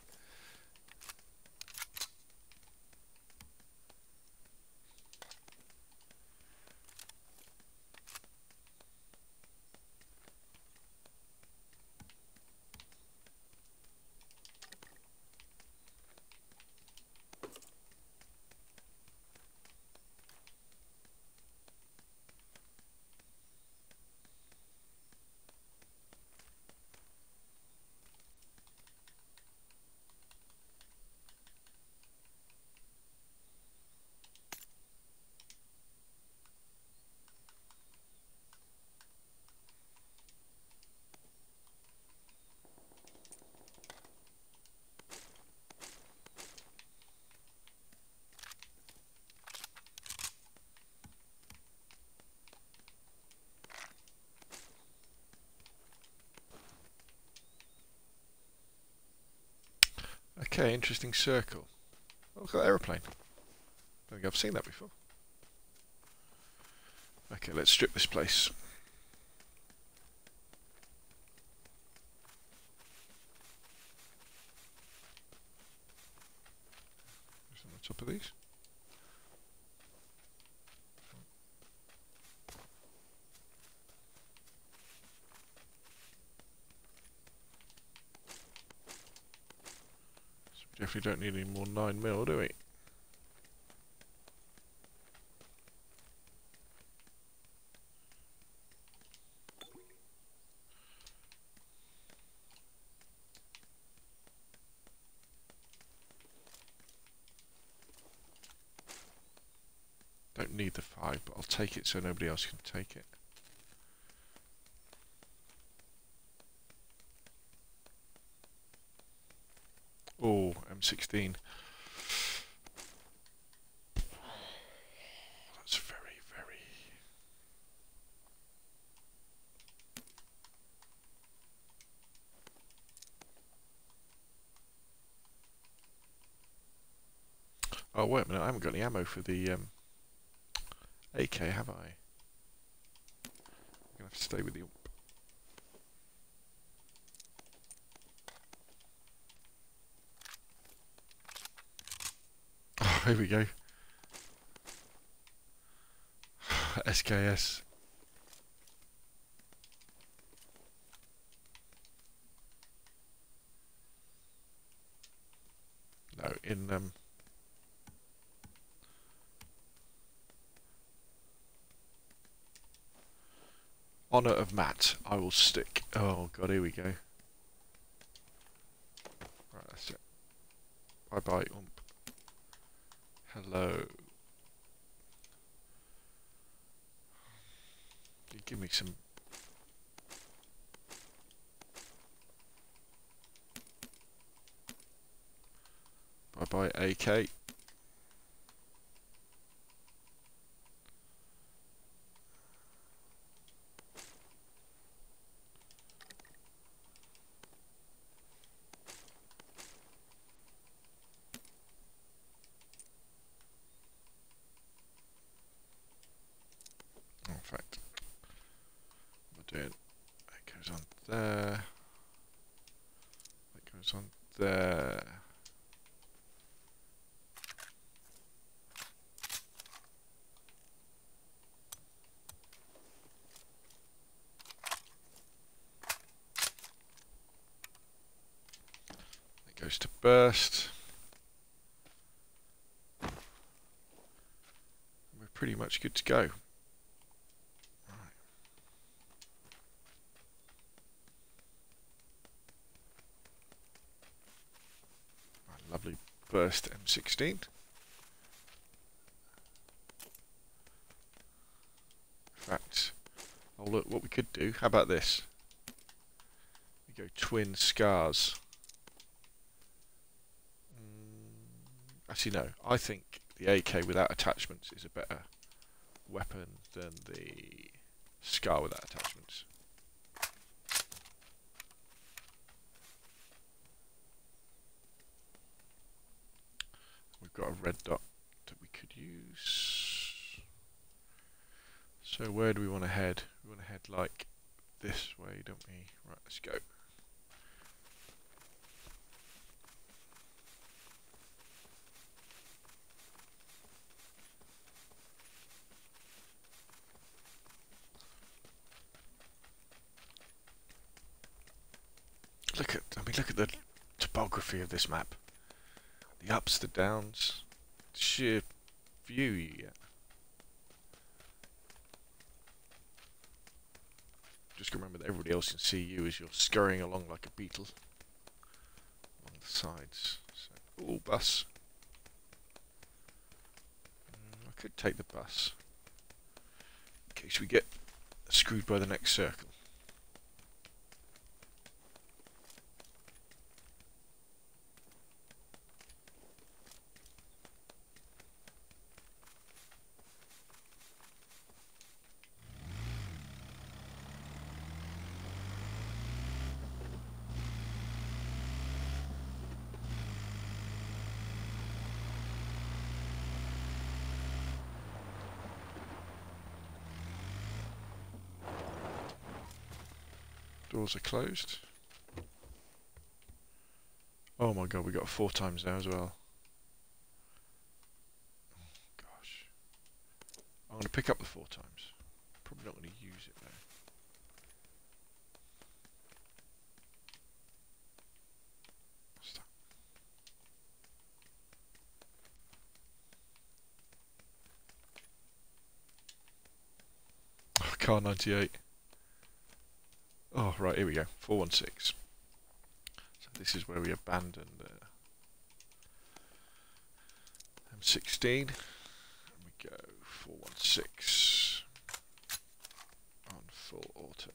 Okay, interesting circle. Oh, look at that aeroplane. I don't think I've seen that before. Okay, let's strip this place. Just on the top of these. Definitely don't need any more 9mm, do we? need the 5, but I'll take it so nobody else can take it. Oh, M16. That's very, very... Oh, wait a minute, I haven't got any ammo for the AK, have I? I'm going to have to stay with the... Oh, here we go. SKS. No, in honour of Matt, I will stick. Oh god, here we go. Right, that's it. Bye bye, ump. Hello. You give me some. Bye bye, AK. In fact, what we're doing, that goes on there, that goes on there. That goes to burst. We're pretty much good to go. Lovely burst M16. In fact, oh look, what we could do, how about this? We go twin scars. Actually no, I think the AK without attachments is a better weapon than the scar without attachments. We've got a red dot that we could use. So where do we want to head? We want to head like this way, don't we? Right, let's go. Look at the topography of this map. The ups, the downs, the sheer view you get. Just remember that everybody else can see you as you're scurrying along like a beetle along the sides. So, ooh, bus. I could take the bus in case we get screwed by the next circle. Doors are closed. Oh my god, we got 4 times now as well. Oh gosh. I'm going to pick up the 4 times. Probably not going to use it though. What's that? Oh, car 98. Oh, right, here we go. 416. So this is where we abandoned M16. And we go 416. 416 on full auto.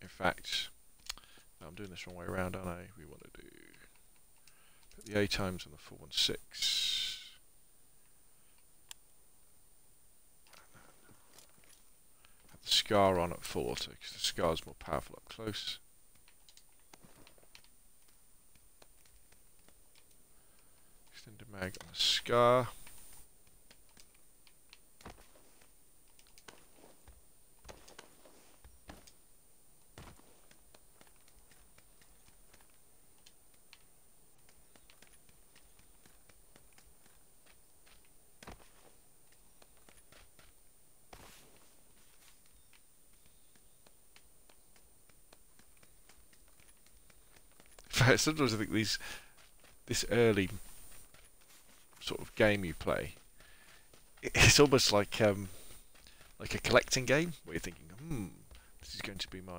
In fact, no, I'm doing this wrong way around, aren't I? We want to do put the A times on the 416. Have the scar on at full auto because the scar is more powerful up close. Extended mag on the scar. Sometimes I think this early sort of game you play, it's almost like a collecting game where you're thinking, this is going to be my.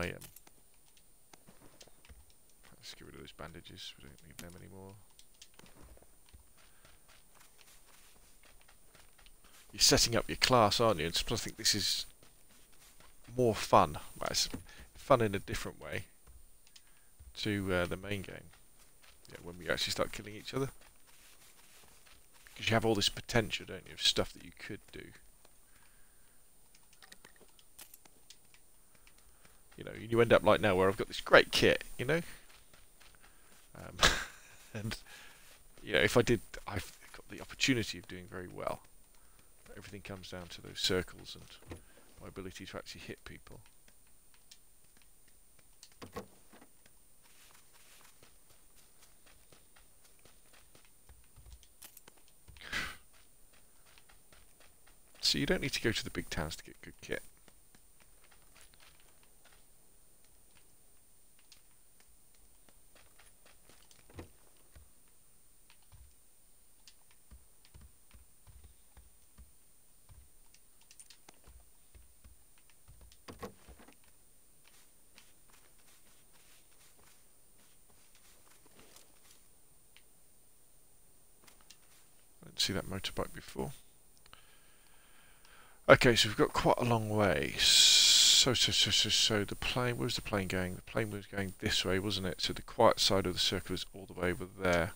Let's get rid of those bandages. We don't need them anymore. You're setting up your class, aren't you? And I think this is more fun. Well, it's fun in a different way to the main game. Yeah, when we actually start killing each other. Because you have all this potential, don't you, of stuff that you could do. You know, you end up like now where I've got this great kit, you know? And, you know, if I did, I've got the opportunity of doing very well. But everything comes down to those circles and my ability to actually hit people. So you don't need to go to the big towns to get good kit. I didn't see that motorbike before. Okay, so we've got quite a long way. So the plane, where's the plane going? The plane was going this way, wasn't it? So the quiet side of the circle is all the way over there.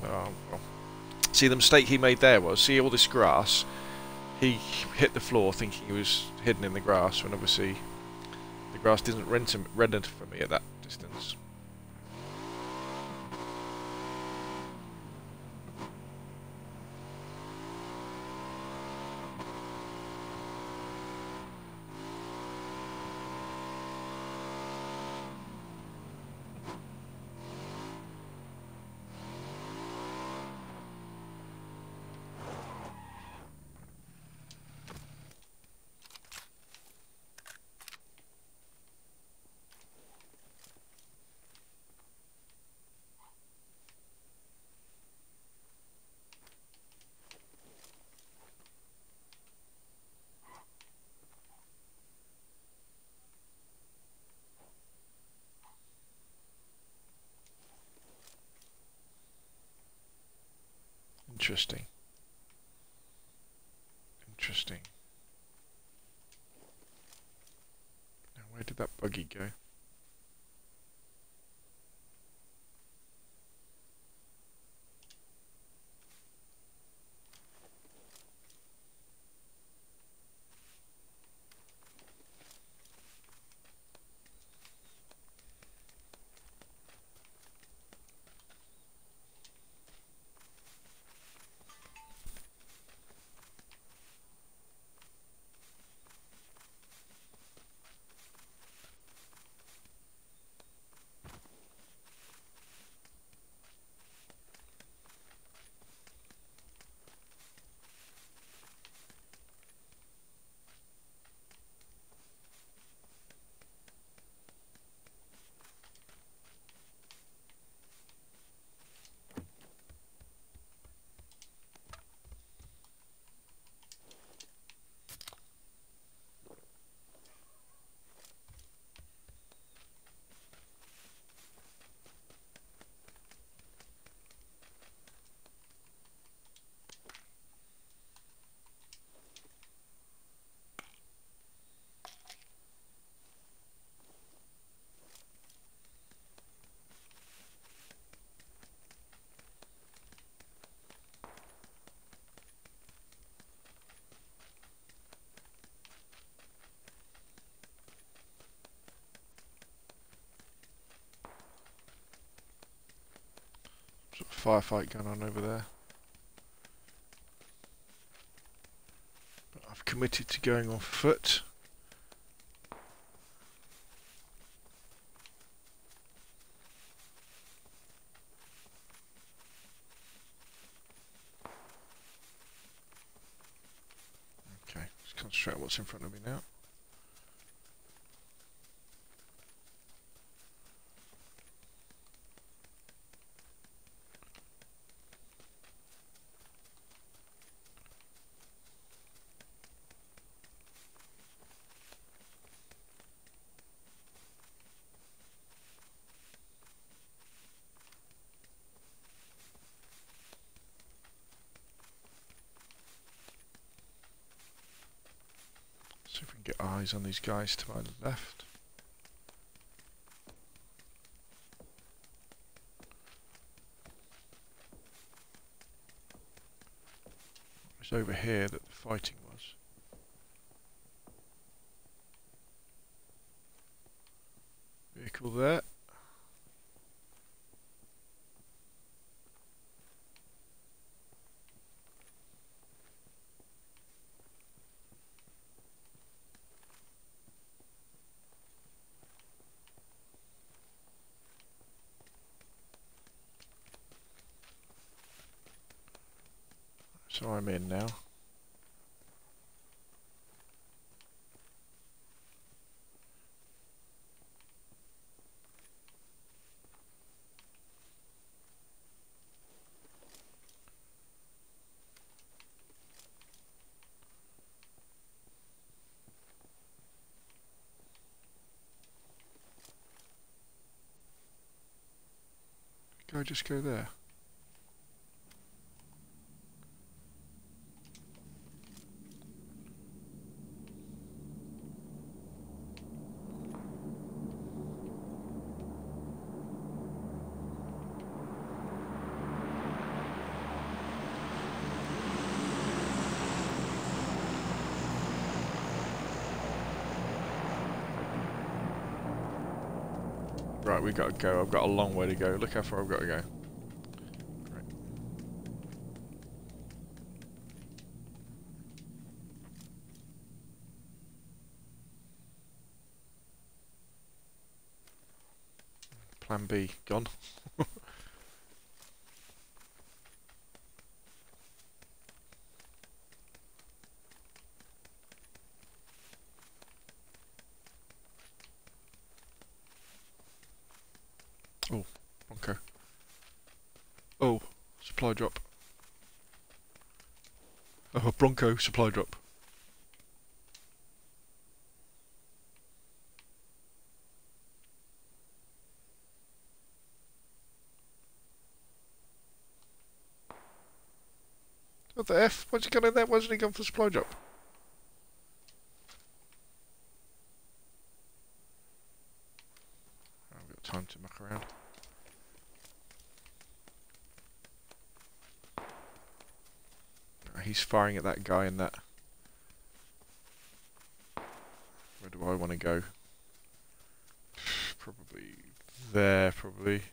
Well. See, the mistake he made there was, see all this grass, he hit the floor thinking he was hidden in the grass, when obviously the grass didn't render for me at that distance. Interesting. Interesting. Now, where did that buggy go? Sort of firefight going on over there. But I've committed to going on foot. Okay, let's concentrate on what's in front of me now. See if we can get eyes on these guys to my left. It's over here that the fighting was. Vehicle there. So I'm in now. Can I just go there? Right, we've got to go. I've got a long way to go. Look how far I've got to go. Right. Plan B gone. Oh, Bronco. Oh, supply drop. Oh, Bronco supply drop. What the F? Why's he gone in there? Why hasn't he gone for supply drop? I've got time to muck around. He's firing at that guy in that. Where do I want to go? Probably there, probably.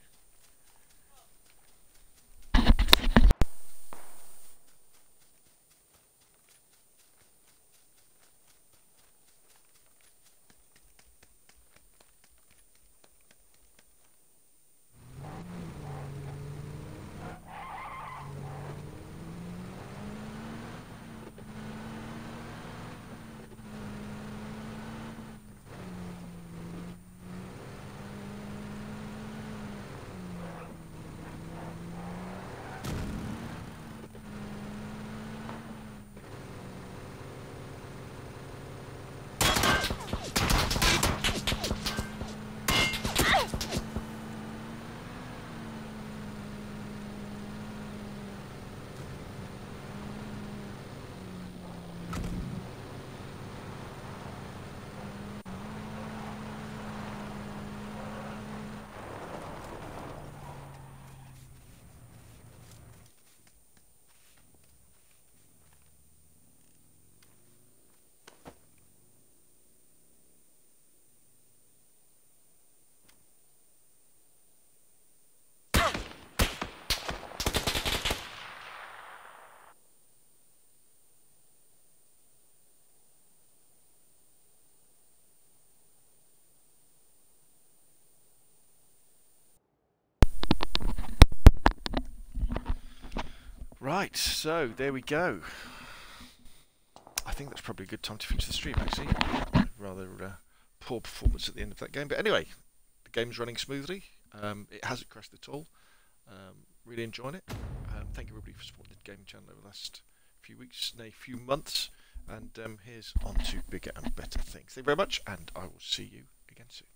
Right, so there we go. I think that's probably a good time to finish the stream, actually. Rather poor performance at the end of that game. But anyway, the game's running smoothly. It hasn't crashed at all. Really enjoying it. Thank you everybody for supporting the gaming channel over the last few weeks, nay, few months. And here's on to bigger and better things. Thank you very much, and I will see you again soon.